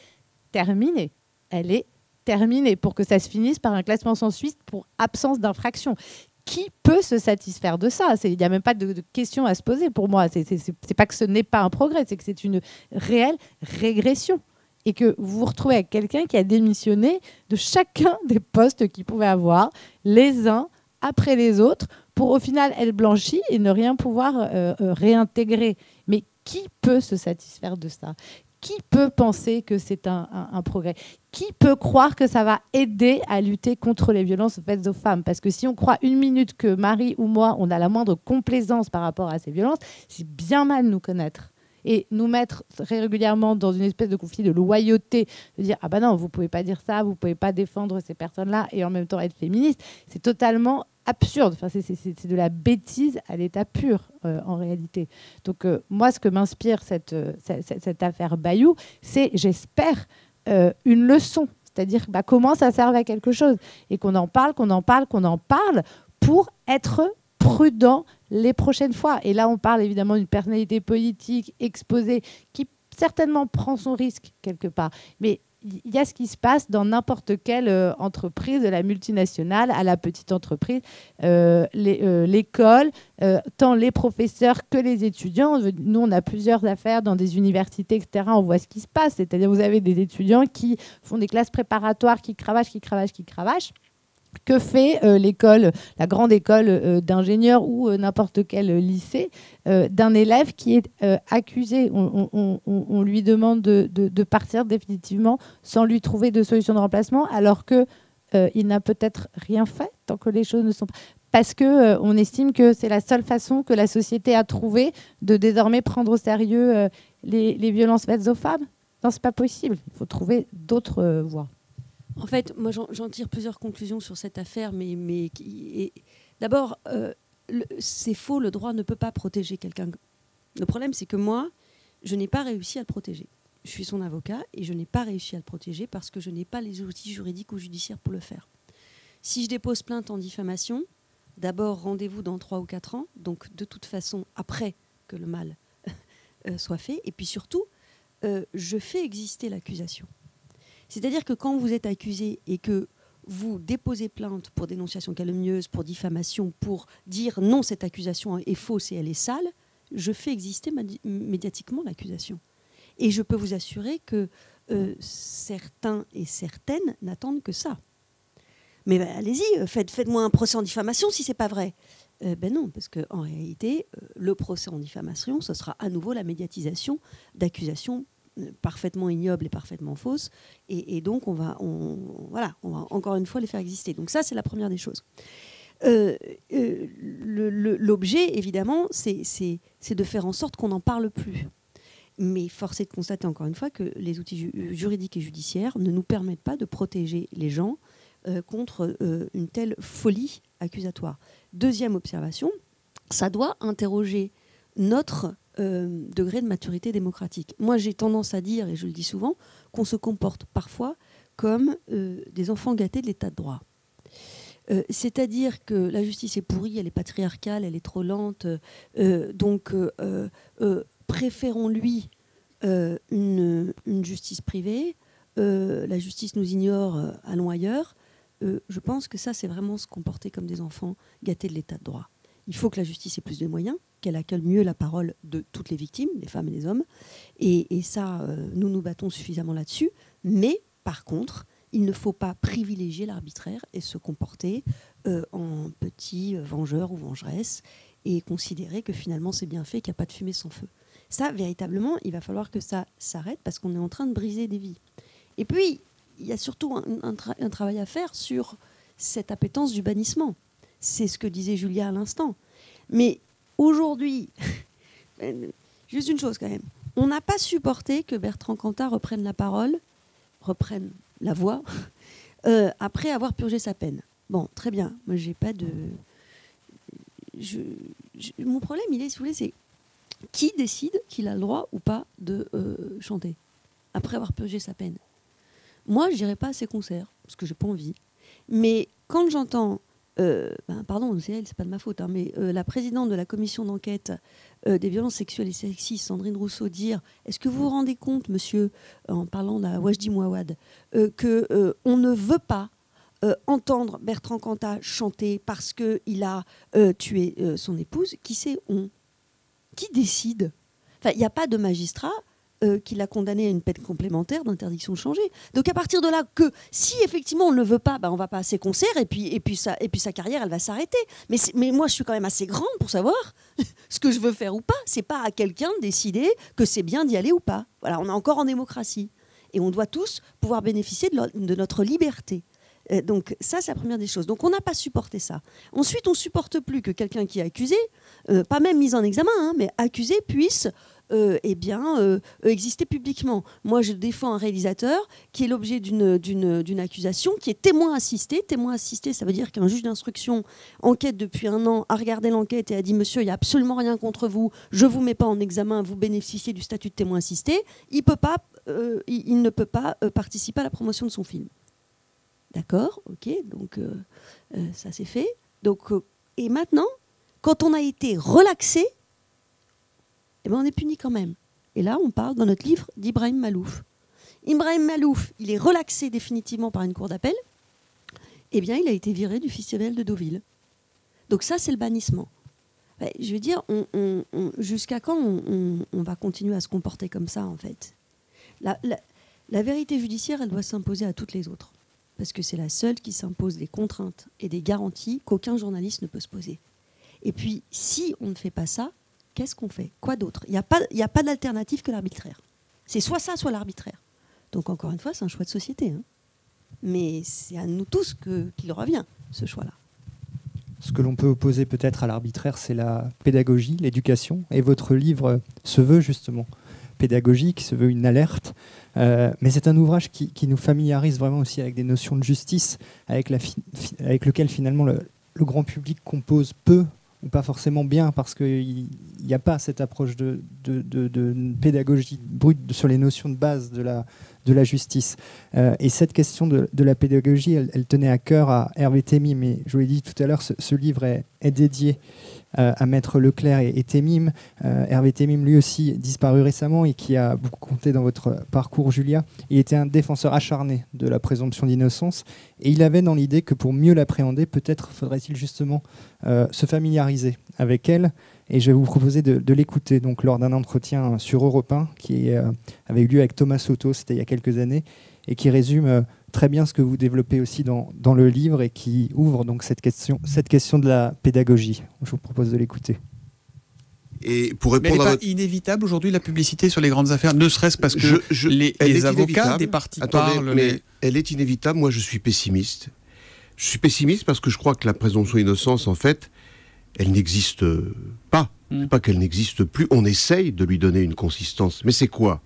terminée. Elle est terminé pour que ça se finisse par un classement sans suite pour absence d'infraction. Qui peut se satisfaire de ça? Il n'y a même pas de question à se poser pour moi. C'est pas que ce n'est pas un progrès, c'est que c'est une réelle régression. Et que vous vous retrouvez avec quelqu'un qui a démissionné de chacun des postes qu'il pouvait avoir, les uns après les autres, pour au final être blanchi et ne rien pouvoir réintégrer. Mais qui peut se satisfaire de ça? Qui peut penser que c'est un progrès? Qui peut croire que ça va aider à lutter contre les violences faites aux femmes? Parce que si on croit une minute que Marie ou moi, on a la moindre complaisance par rapport à ces violences, c'est bien mal nous connaître. Et nous mettre très régulièrement dans une espèce de conflit de loyauté, de dire « Ah ben non, vous ne pouvez pas dire ça, vous ne pouvez pas défendre ces personnes-là et en même temps être féministe », c'est totalement absurde. Enfin, c'est de la bêtise à l'état pur, en réalité. Donc, moi, ce que m'inspire cette affaire Bayou, c'est, j'espère, une leçon. C'est-à-dire comment ça sert à quelque chose. Et qu'on en parle pour être prudent les prochaines fois. Et là, on parle évidemment d'une personnalité politique exposée qui certainement prend son risque quelque part. Mais il y a ce qui se passe dans n'importe quelle entreprise, de la multinationale à la petite entreprise, l'école, tant les professeurs que les étudiants. Nous, on a plusieurs affaires dans des universités, etc. On voit ce qui se passe. C'est-à-dire vous avez des étudiants qui font des classes préparatoires, qui cravachent. Que fait l'école, la grande école d'ingénieurs ou n'importe quel lycée d'un élève qui est accusé? On lui demande de partir définitivement sans lui trouver de solution de remplacement, alors qu'il n'a peut-être rien fait tant que les choses ne sont pas... Parce qu'on estime que c'est la seule façon que la société a trouvé de désormais prendre au sérieux les violences faites aux femmes. Non, c'est pas possible. Il faut trouver d'autres voies. En fait, moi, j'en tire plusieurs conclusions sur cette affaire, mais d'abord, c'est faux, le droit ne peut pas protéger quelqu'un. Le problème, c'est que moi, je n'ai pas réussi à le protéger. Je suis son avocat et je n'ai pas réussi à le protéger parce que je n'ai pas les outils juridiques ou judiciaires pour le faire. Si je dépose plainte en diffamation, d'abord, rendez-vous dans 3 ou 4 ans, donc de toute façon, après que le mal soit fait, et puis surtout, je fais exister l'accusation. C'est-à-dire que quand vous êtes accusé et que vous déposez plainte pour dénonciation calomnieuse, pour diffamation, pour dire non, cette accusation est fausse et elle est sale, je fais exister médiatiquement l'accusation. Et je peux vous assurer que certains et certaines n'attendent que ça. Mais allez-y, faites-moi un procès en diffamation si ce n'est pas vrai. Ben non, parce qu'en réalité, le procès en diffamation, ce sera à nouveau la médiatisation d'accusations parfaitement ignobles et parfaitement fausses, et donc on va encore une fois les faire exister. Donc ça, c'est la première des choses. L'objet, évidemment, c'est de faire en sorte qu'on n'en parle plus. Mais force est de constater encore une fois que les outils juridiques et judiciaires ne nous permettent pas de protéger les gens contre une telle folie accusatoire. Deuxième observation, ça doit interroger notre degré de maturité démocratique. Moi, j'ai tendance à dire, et je le dis souvent, qu'on se comporte parfois comme des enfants gâtés de l'état de droit. C'est-à-dire que la justice est pourrie, elle est patriarcale, elle est trop lente, donc préférons-lui une justice privée, la justice nous ignore, allons ailleurs. je pense que ça, c'est vraiment se comporter comme des enfants gâtés de l'état de droit. Il faut que la justice ait plus de moyens, qu'elle accueille mieux la parole de toutes les victimes, les femmes et les hommes. Et ça, nous nous battons suffisamment là-dessus. Mais, par contre, il ne faut pas privilégier l'arbitraire et se comporter en petit vengeur ou vengeresse et considérer que finalement c'est bien fait, qu'il n'y a pas de fumée sans feu. Ça, véritablement, il va falloir que ça s'arrête parce qu'on est en train de briser des vies. Et puis, il y a surtout un travail à faire sur cette appétence du bannissement. C'est ce que disait Julia à l'instant. Mais aujourd'hui, juste une chose quand même, on n'a pas supporté que Bertrand Cantat reprenne la parole, reprenne la voix, après avoir purgé sa peine. Bon, très bien. Moi, j'ai pas de... Mon problème, il est, si vous voulez, c'est qui décide qu'il a le droit ou pas de chanter après avoir purgé sa peine. Moi, je n'irai pas à ces concerts, parce que j'ai pas envie. Mais quand j'entends... pardon, c'est pas de ma faute, hein, mais la présidente de la commission d'enquête des violences sexuelles et sexistes, Sandrine Rousseau, dire « Est-ce que vous vous rendez compte, monsieur, en parlant de Wajdi Mouawad, qu'on ne veut pas entendre Bertrand Cantat chanter parce qu'il a tué son épouse ?» Qui c'est on? Qui décide? Enfin, il n'y a pas de magistrat qui l'a condamné à une peine complémentaire d'interdiction de changer. Donc à partir de là, que si effectivement on ne le veut pas, on ne va pas à ses concerts et puis sa carrière, elle va s'arrêter. Mais moi, je suis quand même assez grande pour savoir ce que je veux faire ou pas. C'est pas à quelqu'un de décider que c'est bien d'y aller ou pas. Voilà, on est encore en démocratie. Et on doit tous pouvoir bénéficier de notre liberté. Donc ça, c'est la première des choses. Donc on n'a pas supporté ça. Ensuite, on ne supporte plus que quelqu'un qui est accusé, pas même mis en examen, hein, mais accusé puisse exister publiquement. Moi, je défends un réalisateur qui est l'objet d'une accusation, qui est témoin assisté. Témoin assisté, ça veut dire qu'un juge d'instruction enquête depuis 1 an, a regardé l'enquête et a dit « Monsieur, il n'y a absolument rien contre vous, je ne vous mets pas en examen, vous bénéficiez du statut de témoin assisté ». Il ne peut pas participer à la promotion de son film. D'accord, ok, donc ça c'est fait. Donc, et maintenant, quand on a été relaxé, on est puni quand même. Et là, on parle dans notre livre d'Ibrahim Malouf. Ibrahim Malouf, il est relaxé définitivement par une cour d'appel. Eh bien, il a été viré du festival de Deauville. Donc ça, c'est le bannissement. Je veux dire, jusqu'à quand on va continuer à se comporter comme ça, en fait? La vérité judiciaire, elle doit s'imposer à toutes les autres. Parce que c'est la seule qui s'impose des contraintes et des garanties qu'aucun journaliste ne peut se poser. Et puis, si on ne fait pas ça, qu'est-ce qu'on fait? Quoi d'autre? Il n'y a pas d'alternative que l'arbitraire. C'est soit ça, soit l'arbitraire. Donc, encore une fois, c'est un choix de société. Hein. Mais c'est à nous tous qu'il revient, ce choix-là. Ce que l'on peut opposer peut-être à l'arbitraire, c'est la pédagogie, l'éducation. Et votre livre se veut justement pédagogique, se veut une alerte. Mais c'est un ouvrage qui nous familiarise vraiment aussi avec des notions de justice, avec lequel finalement le grand public compose peu ou pas forcément bien, parce qu'il n'y a pas cette approche de pédagogie brute sur les notions de base de la justice. Et cette question de la pédagogie, elle tenait à cœur à Hervé Temim. Et je vous l'ai dit tout à l'heure, ce livre est dédié à Maître Leclerc et Temim. Hervé Temim, lui aussi, disparu récemment et qui a beaucoup compté dans votre parcours, Julia. Il était un défenseur acharné de la présomption d'innocence et il avait dans l'idée que pour mieux l'appréhender, peut-être faudrait-il justement se familiariser avec elle. Et je vais vous proposer de l'écouter donc, lors d'un entretien sur Europe 1 qui avait eu lieu avec Thomas Soto, c'était il y a quelques années, et qui résume très bien ce que vous développez aussi dans le livre et qui ouvre donc cette question de la pédagogie. Je vous propose de l'écouter. Et pour répondre mais elle n'est pas inévitable aujourd'hui la publicité sur les grandes affaires, ne serait-ce parce que les avocats des parties parlent. Mais elle est inévitable. Moi, je suis pessimiste. Je suis pessimiste parce que je crois que la présomption d'innocence, en fait, elle n'existe pas. C'est pas qu'elle n'existe plus. On essaye de lui donner une consistance. Mais c'est quoi?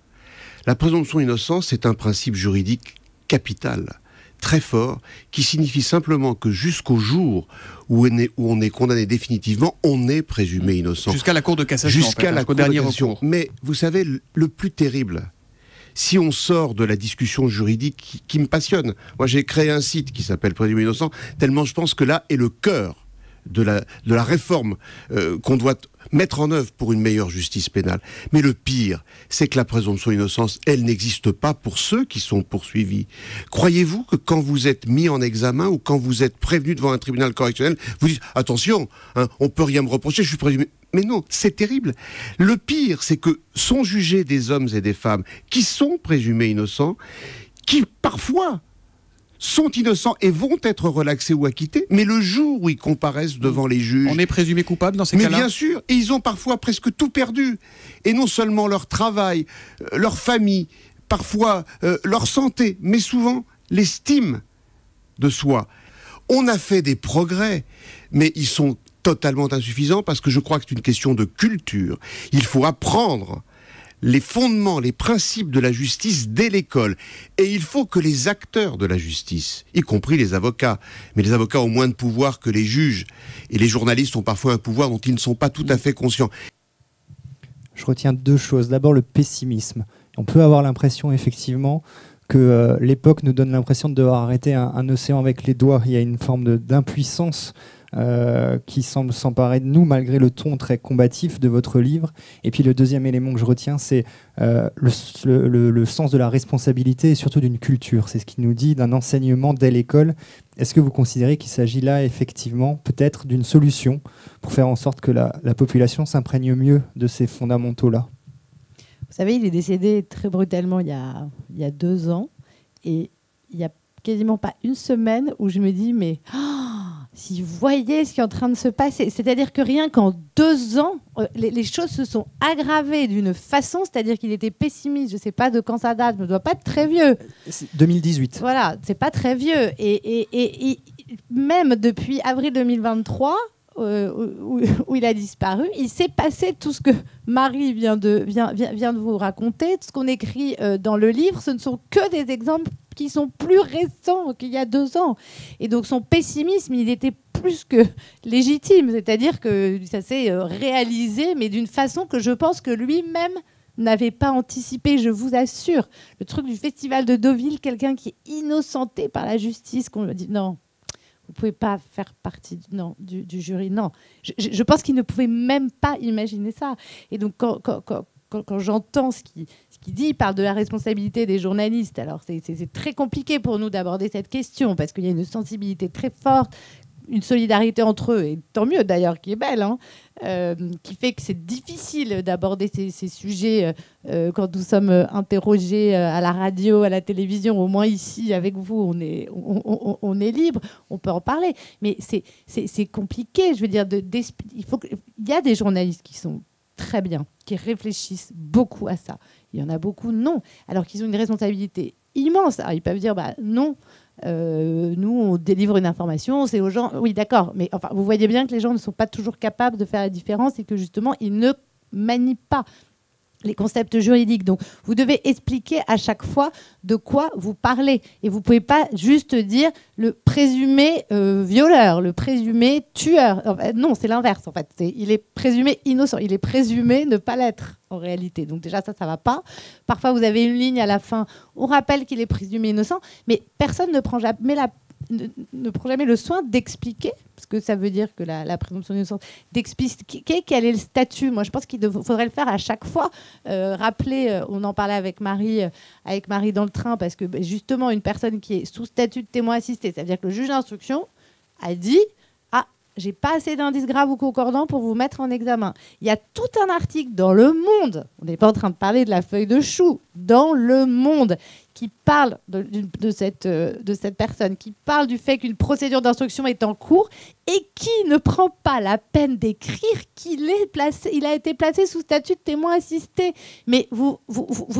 La présomption d'innocence, c'est un principe juridique capital, très fort, qui signifie simplement que jusqu'au jour où on est condamné définitivement, on est présumé innocent. Jusqu'à la Cour de cassation. Jusqu'à la Cour de cassation. Mais vous savez, le plus terrible, si on sort de la discussion juridique qui me passionne, moi j'ai créé un site qui s'appelle Présumé innocent, tellement je pense que là est le cœur de la réforme qu'on doit mettre en œuvre pour une meilleure justice pénale. Mais le pire, c'est que la présomption d'innocence, elle n'existe pas pour ceux qui sont poursuivis. Croyez-vous que quand vous êtes mis en examen ou quand vous êtes prévenu devant un tribunal correctionnel, vous dites « Attention, hein, on peut rien me reprocher, je suis présumé... » Mais non, c'est terrible. Le pire, c'est que sont jugés des hommes et des femmes qui sont présumés innocents, qui parfois sont innocents et vont être relaxés ou acquittés, mais le jour où ils comparaissent devant les juges... On est présumé coupable dans ces cas-là ? Mais bien sûr, et ils ont parfois presque tout perdu. Et non seulement leur travail, leur famille, parfois leur santé, mais souvent l'estime de soi. On a fait des progrès, mais ils sont totalement insuffisant parce que je crois que c'est une question de culture. Il faut apprendre les fondements, les principes de la justice dès l'école. Et il faut que les acteurs de la justice, y compris les avocats, mais les avocats ont moins de pouvoir que les juges, et les journalistes ont parfois un pouvoir dont ils ne sont pas tout à fait conscients. Je retiens deux choses. D'abord, le pessimisme. On peut avoir l'impression, effectivement, que l'époque nous donne l'impression de devoir arrêter un océan avec les doigts. Il y a une forme d'impuissance qui semble s'emparer de nous malgré le ton très combatif de votre livre. Et puis le deuxième élément que je retiens, c'est le sens de la responsabilité et surtout d'une culture. C'est ce qui nous dit d'un enseignement dès l'école. Est-ce que vous considérez qu'il s'agit là effectivement peut-être d'une solution pour faire en sorte que la population s'imprègne mieux de ces fondamentaux-là ? Vous savez, il est décédé très brutalement il y a 2 ans, et il n'y a quasiment pas une semaine où je me dis mais si vous voyez ce qui est en train de se passer, c'est-à-dire que rien qu'en 2 ans, les choses se sont aggravées d'une façon, c'est-à-dire qu'il était pessimiste, je ne sais pas de quand ça date, mais ne doit pas être très vieux. 2018. Voilà, c'est pas très vieux. Et même depuis avril 2023, où il a disparu, il s'est passé tout ce que Marie vient de vous raconter, tout ce qu'on écrit dans le livre. Ce ne sont que des exemples qui sont plus récents qu'il y a 2 ans. Et donc son pessimisme, il était plus que légitime, c'est-à-dire que ça s'est réalisé, mais d'une façon que je pense que lui-même n'avait pas anticipé, je vous assure. Le truc du festival de Deauville, quelqu'un qui est innocenté par la justice, qu'on lui dit non, vous ne pouvez pas faire partie du jury. Non, je pense qu'il ne pouvait même pas imaginer ça. Et donc, quand j'entends ce qu'il dit, il parle de la responsabilité des journalistes. Alors, c'est très compliqué pour nous d'aborder cette question parce qu'il y a une sensibilité très forte, une solidarité entre eux, et tant mieux d'ailleurs, qui est belle, hein, qui fait que c'est difficile d'aborder ces sujets quand nous sommes interrogés à la radio, à la télévision. Au moins ici, avec vous, on est libre, on peut en parler. Mais c'est compliqué, je veux dire, il y a des journalistes qui sont très bien, qui réfléchissent beaucoup à ça. Il y en a beaucoup, non, alors qu'ils ont une responsabilité immense. Alors, ils peuvent dire, non, nous, on délivre une information, c'est aux gens... Oui, d'accord, mais enfin, vous voyez bien que les gens ne sont pas toujours capables de faire la différence et que, justement, ils ne manient pas les concepts juridiques. Donc, vous devez expliquer à chaque fois de quoi vous parlez. Et vous ne pouvez pas juste dire le présumé violeur, le présumé tueur. Non, c'est l'inverse, en fait. Il est présumé innocent. Il est présumé ne pas l'être, en réalité. Donc déjà, ça ne va pas. Parfois, vous avez une ligne à la fin. On rappelle qu'il est présumé innocent, mais personne ne prend jamais le soin d'expliquer, parce que ça veut dire que la présomption d'innocence, d'expliquer quel est le statut. Moi, je pense qu'il faudrait le faire à chaque fois. Rappeler, on en parlait avec Marie dans le train, parce que justement, une personne qui est sous statut de témoin assisté, c'est-à-dire que le juge d'instruction a dit j'ai pas assez d'indices graves ou concordants pour vous mettre en examen. Il y a tout un article dans Le Monde, on n'est pas en train de parler de la feuille de chou, dans Le Monde, qui parle de cette personne, qui parle du fait qu'une procédure d'instruction est en cours et qui ne prend pas la peine d'écrire qu'il a été placé sous statut de témoin assisté. Mais vous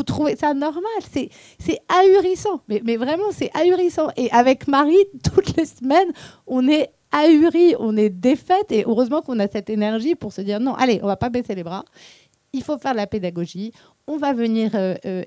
trouvez ça normal? C'est ahurissant. Mais vraiment, c'est ahurissant. Et avec Marie, toutes les semaines, on est ahurie, on est défaite, et heureusement qu'on a cette énergie pour se dire non, allez, on va pas baisser les bras, il faut faire de la pédagogie, on va venir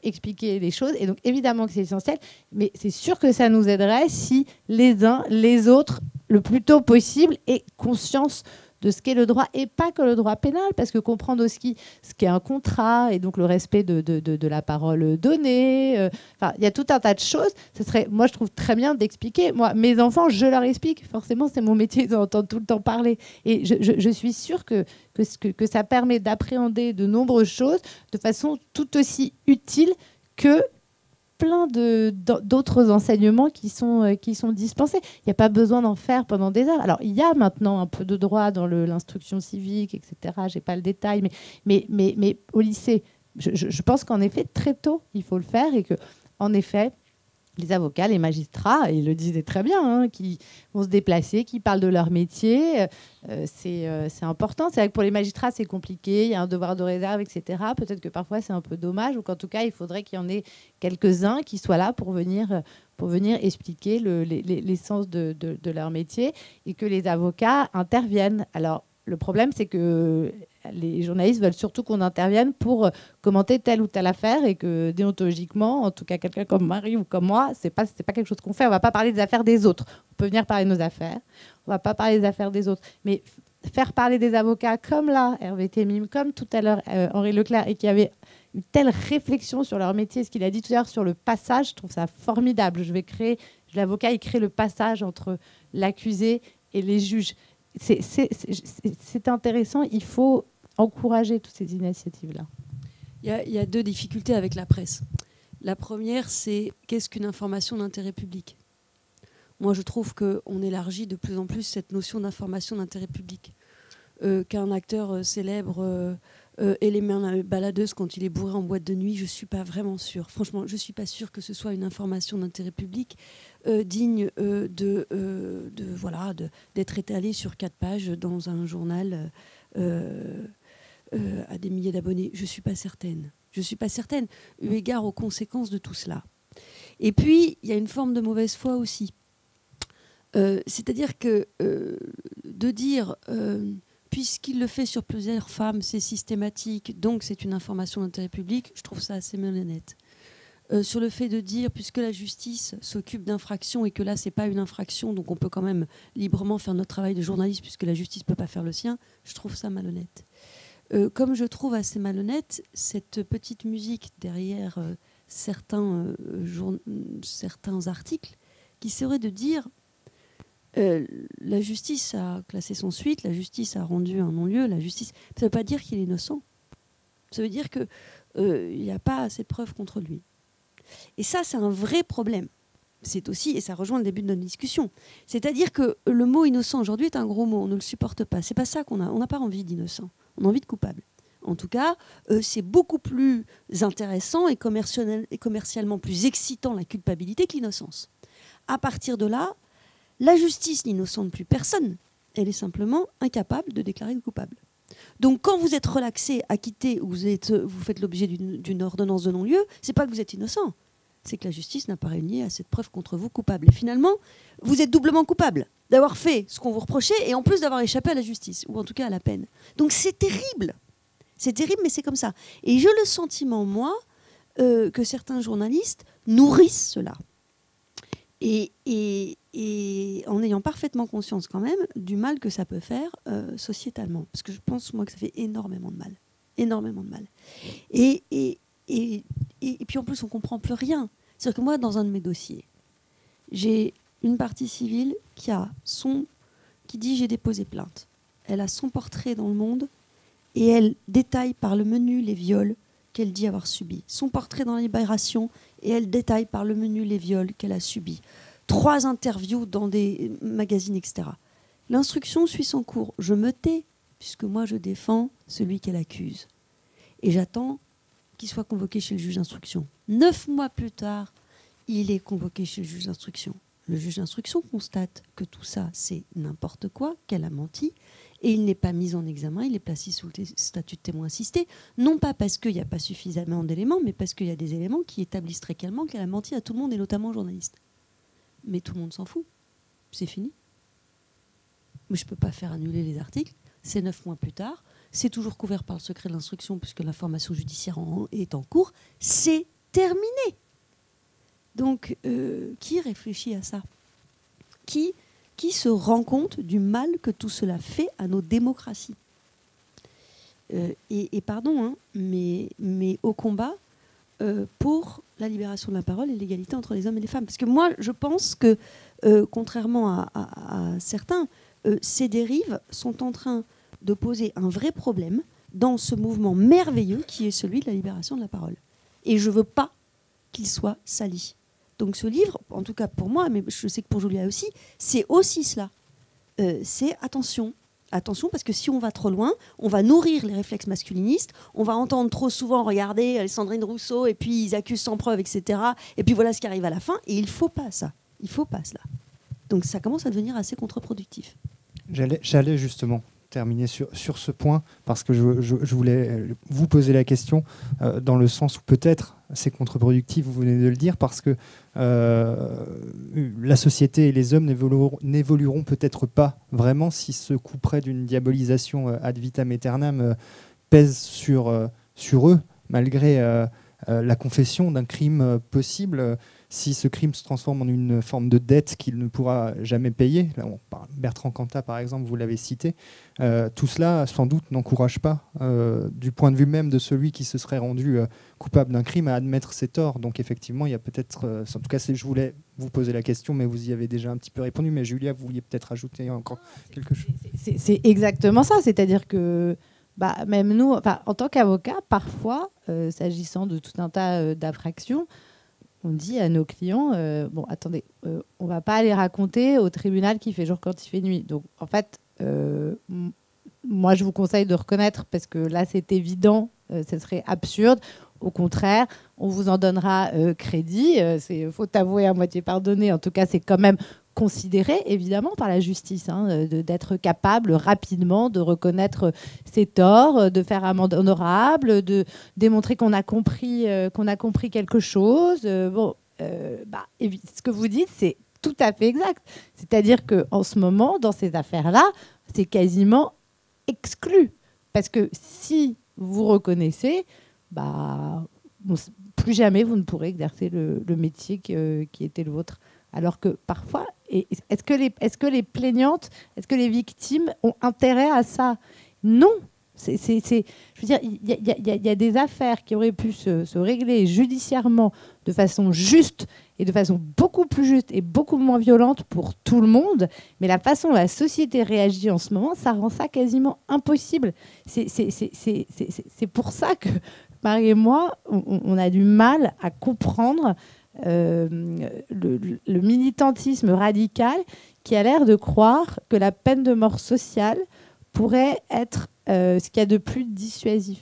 expliquer les choses, et donc évidemment que c'est essentiel, mais c'est sûr que ça nous aiderait si les uns, les autres, le plus tôt possible, aient conscience de ce qu'est le droit, et pas que le droit pénal, parce que comprendre aussi ce qu'est un contrat, et donc le respect de la parole donnée. Il y a tout un tas de choses. Ce serait, moi, je trouve très bien d'expliquer. Moi, mes enfants, je leur explique. Forcément, c'est mon métier, ils en entendent tout le temps parler. Et je suis sûre que ça permet d'appréhender de nombreuses choses de façon tout aussi utile que plein d'autres enseignements qui sont dispensés. Il n'y a pas besoin d'en faire pendant des heures. Alors, il y a maintenant un peu de droit dans l'instruction civique, etc. Je n'ai pas le détail, mais au lycée, je pense qu'en effet, très tôt, il faut le faire et que, en effet, les avocats, les magistrats, ils le disaient très bien, hein, qui vont se déplacer, qui parlent de leur métier, c'est important. C'est vrai que pour les magistrats, c'est compliqué, il y a un devoir de réserve, etc. Peut-être que parfois, c'est un peu dommage, ou qu'en tout cas, il faudrait qu'il y en ait quelques-uns qui soient là pour venir expliquer l'essence de leur métier et que les avocats interviennent. Alors, le problème, c'est que les journalistes veulent surtout qu'on intervienne pour commenter telle ou telle affaire et que déontologiquement, en tout cas quelqu'un comme Marie ou comme moi, c'est pas quelque chose qu'on fait. On va pas parler des affaires des autres. On peut venir parler de nos affaires. On va pas parler des affaires des autres. Mais faire parler des avocats comme là, Hervé Temim, comme tout à l'heure Henri Leclerc, et qui avait une telle réflexion sur leur métier, ce qu'il a dit tout à l'heure sur le passage, je trouve ça formidable. L'avocat, il crée le passage entre l'accusé et les juges. C'est intéressant, il faut encourager toutes ces initiatives-là. Il y a deux difficultés avec la presse. La première, c'est qu'est-ce qu'une information d'intérêt public ? Moi, je trouve qu'on élargit de plus en plus cette notion d'information d'intérêt public. Qu'un acteur célèbre ait les mains baladeuses quand il est bourré en boîte de nuit, je ne suis pas vraiment sûre. Franchement, je ne suis pas sûre que ce soit une information d'intérêt public digne d'être étalée sur 4 pages dans un journal à des milliers d'abonnés. Je ne suis pas certaine. Je ne suis pas certaine, eu égard aux conséquences de tout cela. Et puis, il y a une forme de mauvaise foi aussi. C'est-à-dire que de dire... puisqu'il le fait sur plusieurs femmes, c'est systématique, donc c'est une information d'intérêt public, je trouve ça assez malhonnête. Sur le fait de dire, puisque la justice s'occupe d'infractions et que là, ce n'est pas une infraction, donc on peut quand même librement faire notre travail de journaliste puisque la justice ne peut pas faire le sien, je trouve ça malhonnête. Comme je trouve assez malhonnête cette petite musique derrière certains articles qui serait de dire... la justice a classé son suite, la justice a rendu un non-lieu, ça ne veut pas dire qu'il est innocent. Ça veut dire qu'il n'y a pas assez de preuves contre lui. Et ça, c'est un vrai problème. C'est aussi, et ça rejoint le début de notre discussion, c'est-à-dire que le mot innocent aujourd'hui est un gros mot, on ne le supporte pas. C'est pas ça qu'on a. On n'a pas envie d'innocent, on a envie de coupable. En tout cas, c'est beaucoup plus intéressant et commercialement plus excitant la culpabilité que l'innocence. À partir de là, la justice n'innocente plus personne. Elle est simplement incapable de déclarer coupable. Donc quand vous êtes relaxé, acquitté, ou vous faites l'objet d'une ordonnance de non-lieu, c'est pas que vous êtes innocent. C'est que la justice n'a pas réuni assez de preuves contre vous coupable. Et finalement, vous êtes doublement coupable d'avoir fait ce qu'on vous reprochait et en plus d'avoir échappé à la justice, ou en tout cas à la peine. Donc c'est terrible. C'est terrible, mais c'est comme ça. Et j'ai le sentiment, moi, que certains journalistes nourrissent cela. Et en ayant parfaitement conscience quand même du mal que ça peut faire sociétalement. Parce que je pense, moi, que ça fait énormément de mal. Énormément de mal. Et puis en plus, on ne comprend plus rien. C'est-à-dire que moi, dans un de mes dossiers, j'ai une partie civile qui dit « j'ai déposé plainte ». Elle a son portrait dans Le Monde et elle détaille par le menu les viols qu'elle dit avoir subis. Son portrait dans Libération et elle détaille par le menu les viols qu'elle a subis. 3 interviews dans des magazines, etc. L'instruction suit son cours. Je me tais, puisque moi je défends celui qu'elle accuse. Et j'attends qu'il soit convoqué chez le juge d'instruction. 9 mois plus tard, il est convoqué chez le juge d'instruction. Le juge d'instruction constate que tout ça, c'est n'importe quoi, qu'elle a menti, et il n'est pas mis en examen, il est placé sous le statut de témoin assisté, non pas parce qu'il n'y a pas suffisamment d'éléments, mais parce qu'il y a des éléments qui établissent très clairement qu'elle a menti à tout le monde, et notamment aux journalistes. Mais tout le monde s'en fout. C'est fini. Mais je ne peux pas faire annuler les articles. C'est 9 mois plus tard. C'est toujours couvert par le secret de l'instruction puisque l'information judiciaire est en cours. C'est terminé. Donc, qui réfléchit à ça ? Qui qui se rend compte du mal que tout cela fait à nos démocraties. Et pardon, hein, mais au combat pour la libération de la parole et l'égalité entre les hommes et les femmes. Parce que moi, je pense que, contrairement à certains, ces dérives sont en train de poser un vrai problème dans ce mouvement merveilleux qui est celui de la libération de la parole. Et je ne veux pas qu'il soit sali. Donc ce livre, en tout cas pour moi, mais je sais que pour Julia aussi, c'est aussi cela. C'est attention. Attention, parce que si on va trop loin, on va nourrir les réflexes masculinistes, on va entendre trop souvent, regardez, Sandrine Rousseau, et puis ils accusent sans preuve, etc. Et puis voilà ce qui arrive à la fin, et il ne faut pas ça. Il ne faut pas cela. Donc ça commence à devenir assez contre-productif. J'allais justement terminer sur ce point, parce que je voulais vous poser la question dans le sens où peut-être c'est contre-productif, vous venez de le dire, parce que la société et les hommes n'évolueront peut-être pas vraiment si ce coup près d'une diabolisation ad vitam aeternam pèse sur eux, malgré la confession d'un crime possible. Si ce crime se transforme en une forme de dette qu'il ne pourra jamais payer, là, Bertrand Cantat par exemple, vous l'avez cité, tout cela sans doute n'encourage pas, du point de vue même de celui qui se serait rendu coupable d'un crime, à admettre ses torts. Donc effectivement, il y a peut-être, en tout cas je voulais vous poser la question, mais vous y avez déjà un petit peu répondu, mais Julia, vous vouliez peut-être ajouter encore quelque chose. C'est exactement ça, c'est-à-dire que même nous, en tant qu'avocat, parfois, s'agissant de tout un tas d'infractions, on dit à nos clients, bon, attendez, on ne va pas aller raconter au tribunal qu'il fait jour quand il fait nuit. Donc, en fait, moi, je vous conseille de reconnaître, parce que là, c'est évident, ce serait absurde. Au contraire, on vous en donnera crédit. C'est faute avouée à moitié pardonnée. En tout cas, c'est quand même considéré, évidemment, par la justice, d'être capable rapidement de reconnaître ses torts, de faire amende honorable, de démontrer qu'on a compris quelque chose. Ce que vous dites, c'est tout à fait exact. C'est-à-dire qu'en ce moment, dans ces affaires-là, c'est quasiment exclu. Parce que si vous reconnaissez, plus jamais vous ne pourrez exercer le métier qui était le vôtre. Alors que parfois, est-ce que les plaignantes, est-ce que les victimes ont intérêt à ça? Non. Je veux dire, il y a des affaires qui auraient pu se régler judiciairement de façon juste et de façon beaucoup plus juste et beaucoup moins violente pour tout le monde. Mais la façon dont la société réagit en ce moment, ça rend ça quasiment impossible. C'est pour ça que Marie et moi, on a du mal à comprendre le militantisme radical qui a l'air de croire que la peine de mort sociale pourrait être ce qu'il y a de plus dissuasif.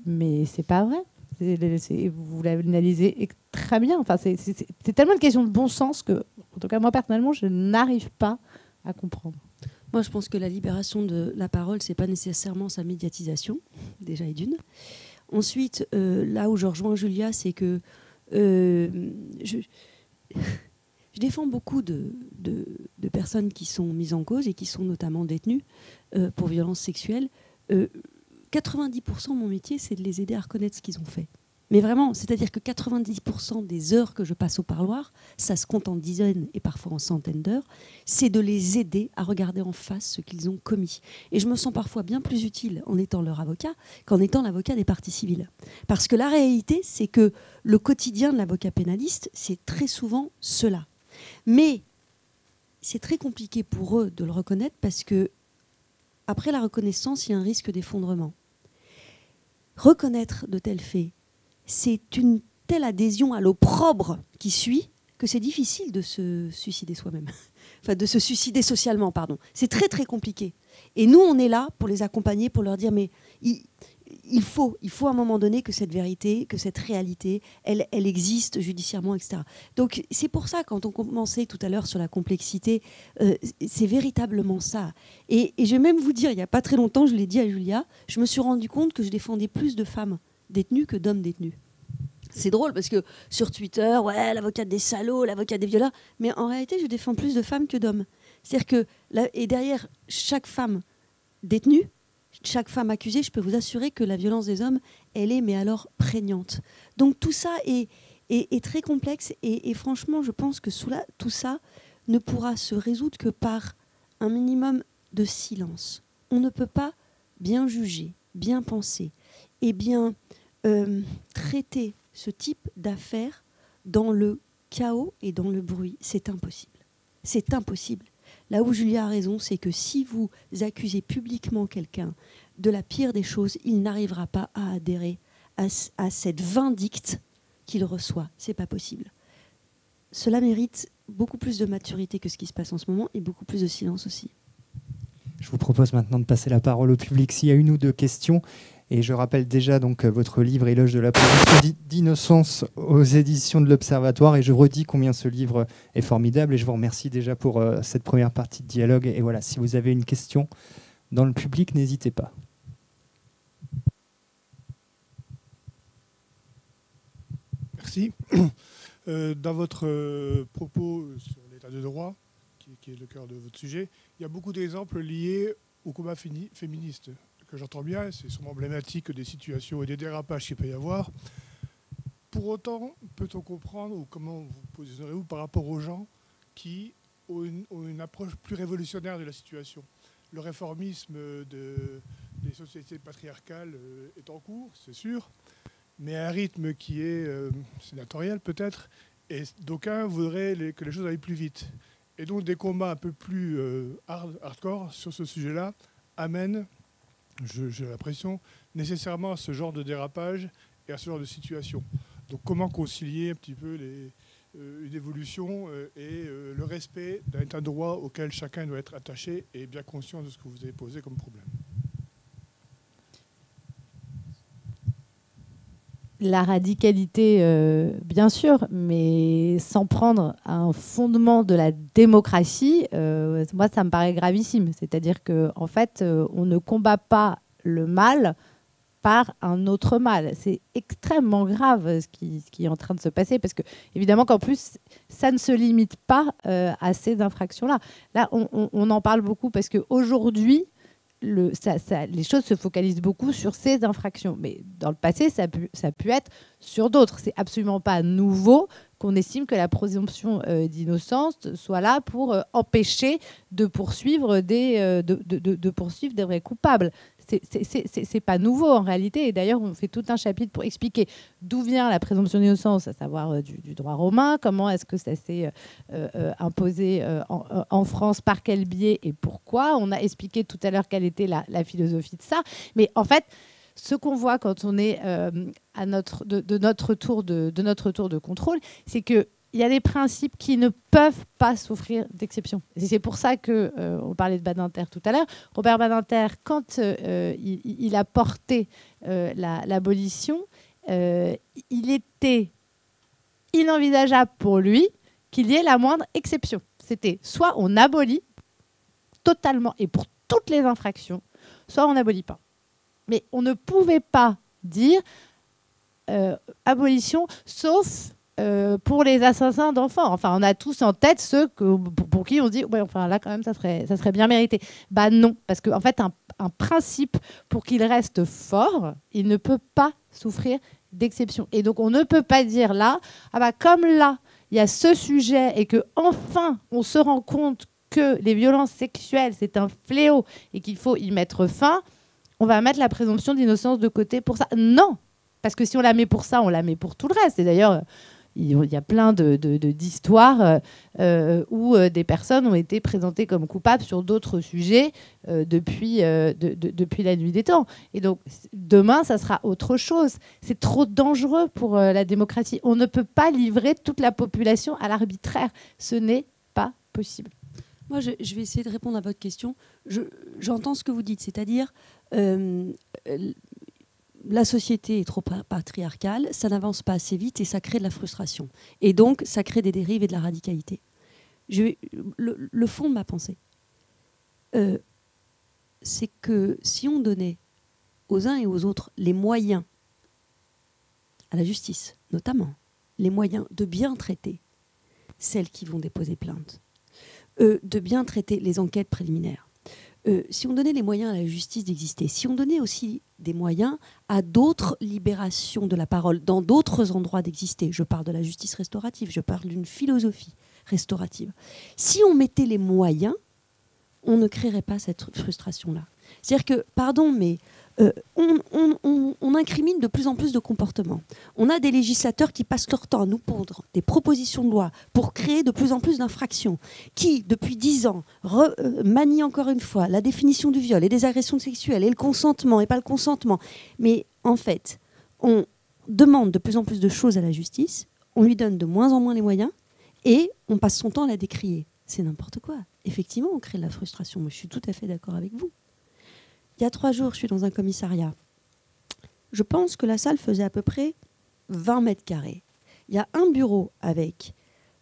Mais c'est pas vrai. Vous l'analysez très bien. Enfin, c'est tellement une question de bon sens que, en tout cas, moi, personnellement, je n'arrive pas à comprendre. Moi, je pense que la libération de la parole, c'est pas nécessairement sa médiatisation, déjà et d'une. Ensuite, là où je rejoins Julia, c'est que je défends beaucoup de personnes qui sont mises en cause et qui sont notamment détenues pour violences sexuelles. 90% de mon métier, c'est de les aider à reconnaître ce qu'ils ont fait. Mais vraiment, c'est-à-dire que 90% des heures que je passe au parloir, ça se compte en dizaines et parfois en centaines d'heures, c'est de les aider à regarder en face ce qu'ils ont commis. Et je me sens parfois bien plus utile en étant leur avocat qu'en étant l'avocat des parties civiles. Parce que la réalité, c'est que le quotidien de l'avocat pénaliste, c'est très souvent cela. Mais c'est très compliqué pour eux de le reconnaître parce que après la reconnaissance, il y a un risque d'effondrement. Reconnaître de tels faits, c'est une telle adhésion à l'opprobre qui suit que c'est difficile de se suicider soi-même. Enfin, de se suicider socialement, pardon. C'est très, très compliqué. Et nous, on est là pour les accompagner, pour leur dire, mais il faut à un moment donné que cette vérité, que cette réalité, elle existe judiciairement, etc. Donc, c'est pour ça, quand on commençait tout à l'heure sur la complexité, c'est véritablement ça. Et je vais même vous dire, il n'y a pas très longtemps, je l'ai dit à Julia, je me suis rendu compte que je défendais plus de femmes détenues que d'hommes détenus. C'est drôle parce que sur Twitter, ouais, l'avocate des salauds, l'avocate des violeurs, mais en réalité, je défends plus de femmes que d'hommes. C'est-à-dire que, et derrière chaque femme détenue, chaque femme accusée, je peux vous assurer que la violence des hommes, elle est, mais alors, prégnante. Donc tout ça est très complexe et franchement, je pense que sous tout ça, ne pourra se résoudre que par un minimum de silence. On ne peut pas bien juger, bien penser et bien traiter ce type d'affaires dans le chaos et dans le bruit. C'est impossible. C'est impossible. Là où Julia a raison, c'est que si vous accusez publiquement quelqu'un de la pire des choses, il n'arrivera pas à adhérer à cette vindicte qu'il reçoit. C'est pas possible. Cela mérite beaucoup plus de maturité que ce qui se passe en ce moment et beaucoup plus de silence aussi. Je vous propose maintenant de passer la parole au public s'il y a une ou deux questions. Et je rappelle déjà donc votre livre Éloge de la présomption d'innocence aux éditions de l'Observatoire. Et je redis combien ce livre est formidable. Et je vous remercie déjà pour cette première partie de dialogue. Et voilà, si vous avez une question dans le public, n'hésitez pas. Merci. Dans votre propos sur l'état de droit, qui est le cœur de votre sujet, il y a beaucoup d'exemples liés au combat féministe, que j'entends bien, c'est sûrement emblématique des situations et des dérapages qu'il peut y avoir. Pour autant, peut-on comprendre, ou comment vous positionnerez-vous par rapport aux gens qui ont une approche plus révolutionnaire de la situation? Le réformisme des sociétés patriarcales est en cours, c'est sûr, mais à un rythme qui est sénatorial peut-être, et d'aucuns voudraient que les choses aillent plus vite. Et donc des combats un peu plus hardcore sur ce sujet-là amènent, j'ai l'impression, nécessairement à ce genre de dérapage et à ce genre de situation. Donc comment concilier un petit peu une évolution et le respect d'un état de droit auquel chacun doit être attaché et bien conscient de ce que vous avez posé comme problème? La radicalité, bien sûr, mais sans prendre un fondement de la démocratie, moi, ça me paraît gravissime. C'est-à-dire qu'en fait, on ne combat pas le mal par un autre mal. C'est extrêmement grave ce qui est en train de se passer, parce que, évidemment, qu'en plus, ça ne se limite pas à ces infractions-là. Là, on en parle beaucoup parce qu'aujourd'hui, les choses se focalisent beaucoup sur ces infractions. Mais dans le passé, ça a pu être sur d'autres. C'est absolument pas nouveau qu'on estime que la présomption d'innocence soit là pour empêcher de poursuivre des vrais coupables. C'est pas nouveau en réalité. Et d'ailleurs, on fait tout un chapitre pour expliquer d'où vient la présomption d'innocence, à savoir du droit romain, comment est-ce que ça s'est imposé en France, par quel biais et pourquoi. On a expliqué tout à l'heure quelle était la philosophie de ça. Mais en fait, ce qu'on voit quand on est à de notre tour de contrôle, c'est qu'il y a des principes qui ne peuvent pas souffrir d'exception. C'est pour ça qu'on parlait de Badinter tout à l'heure. Robert Badinter, quand il a porté l'abolition, il était inenvisageable pour lui qu'il y ait la moindre exception. C'était soit on abolit totalement et pour toutes les infractions, soit on n'abolit pas. Mais on ne pouvait pas dire abolition, sauf pour les assassins d'enfants. Enfin, on a tous en tête ceux pour qui on dit ouais, enfin là quand même ça serait bien mérité. Bah non, parce qu'en fait un principe, pour qu'il reste fort, il ne peut pas souffrir d'exception. Et donc on ne peut pas dire là, ah bah comme là il y a ce sujet et que enfin on se rend compte que les violences sexuelles c'est un fléau et qu'il faut y mettre fin, on va mettre la présomption d'innocence de côté pour ça. Non, parce que si on la met pour ça, on la met pour tout le reste. Et d'ailleurs, il y a plein d'histoires où des personnes ont été présentées comme coupables sur d'autres sujets depuis la nuit des temps. Et donc, demain, ça sera autre chose. C'est trop dangereux pour la démocratie. On ne peut pas livrer toute la population à l'arbitraire. Ce n'est pas possible. Moi, je vais essayer de répondre à votre question. J'entends ce que vous dites, c'est-à-dire la société est trop patriarcale, ça n'avance pas assez vite et ça crée de la frustration. Et donc, ça crée des dérives et de la radicalité. Le fond de ma pensée, c'est que si on donnait aux uns et aux autres les moyens, à la justice notamment, les moyens de bien traiter celles qui vont déposer plainte, de bien traiter les enquêtes préliminaires, si on donnait les moyens à la justice d'exister, si on donnait aussi des moyens à d'autres libérations de la parole, dans d'autres endroits d'exister, je parle de la justice restaurative, je parle d'une philosophie restaurative. Si on mettait les moyens, on ne créerait pas cette frustration-là. C'est-à-dire que, pardon, mais on incrimine de plus en plus de comportements. On a des législateurs qui passent leur temps à nous pondre des propositions de loi pour créer de plus en plus d'infractions, qui, depuis 10 ans, manient encore une fois la définition du viol et des agressions sexuelles et le consentement et pas le consentement. Mais en fait, on demande de plus en plus de choses à la justice, on lui donne de moins en moins les moyens et on passe son temps à la décrier. C'est n'importe quoi. Effectivement, on crée de la frustration. Moi, je suis tout à fait d'accord avec vous. Il y a 3 jours, je suis dans un commissariat. Je pense que la salle faisait à peu près 20 mètres carrés. Il y a un bureau avec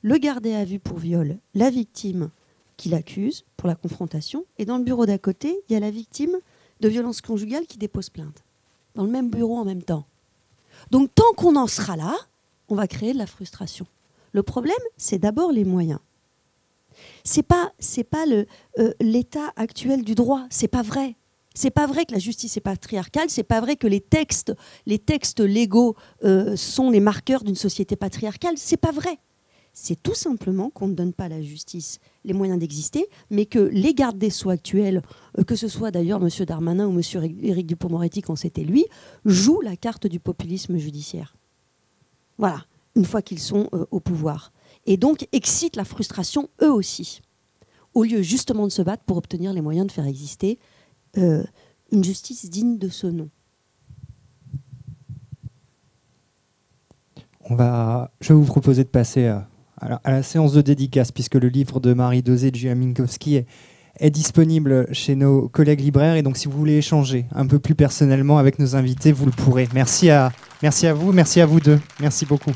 le gardé à vue pour viol, la victime qui l'accuse pour la confrontation, et dans le bureau d'à côté, il y a la victime de violence conjugale qui dépose plainte. Dans le même bureau en même temps. Donc tant qu'on en sera là, on va créer de la frustration. Le problème, c'est d'abord les moyens. C'est pas l'état actuel du droit. C'est pas vrai. C'est pas vrai que la justice est patriarcale. C'est pas vrai que les textes légaux sont les marqueurs d'une société patriarcale. C'est pas vrai. C'est tout simplement qu'on ne donne pas à la justice les moyens d'exister, mais que les gardes des Sceaux actuels, que ce soit d'ailleurs M. Darmanin ou M. Éric Dupond-Moretti quand c'était lui, jouent la carte du populisme judiciaire. Voilà, une fois qu'ils sont au pouvoir. Et donc excitent la frustration eux aussi, au lieu justement de se battre pour obtenir les moyens de faire exister une justice digne de ce nom. Je vais vous proposer de passer à la séance de dédicace, puisque le livre de Marie Dosé et de Julia Minkowski est disponible chez nos collègues libraires. Et donc, si vous voulez échanger un peu plus personnellement avec nos invités, vous le pourrez. Merci à vous, merci à vous deux. Merci beaucoup.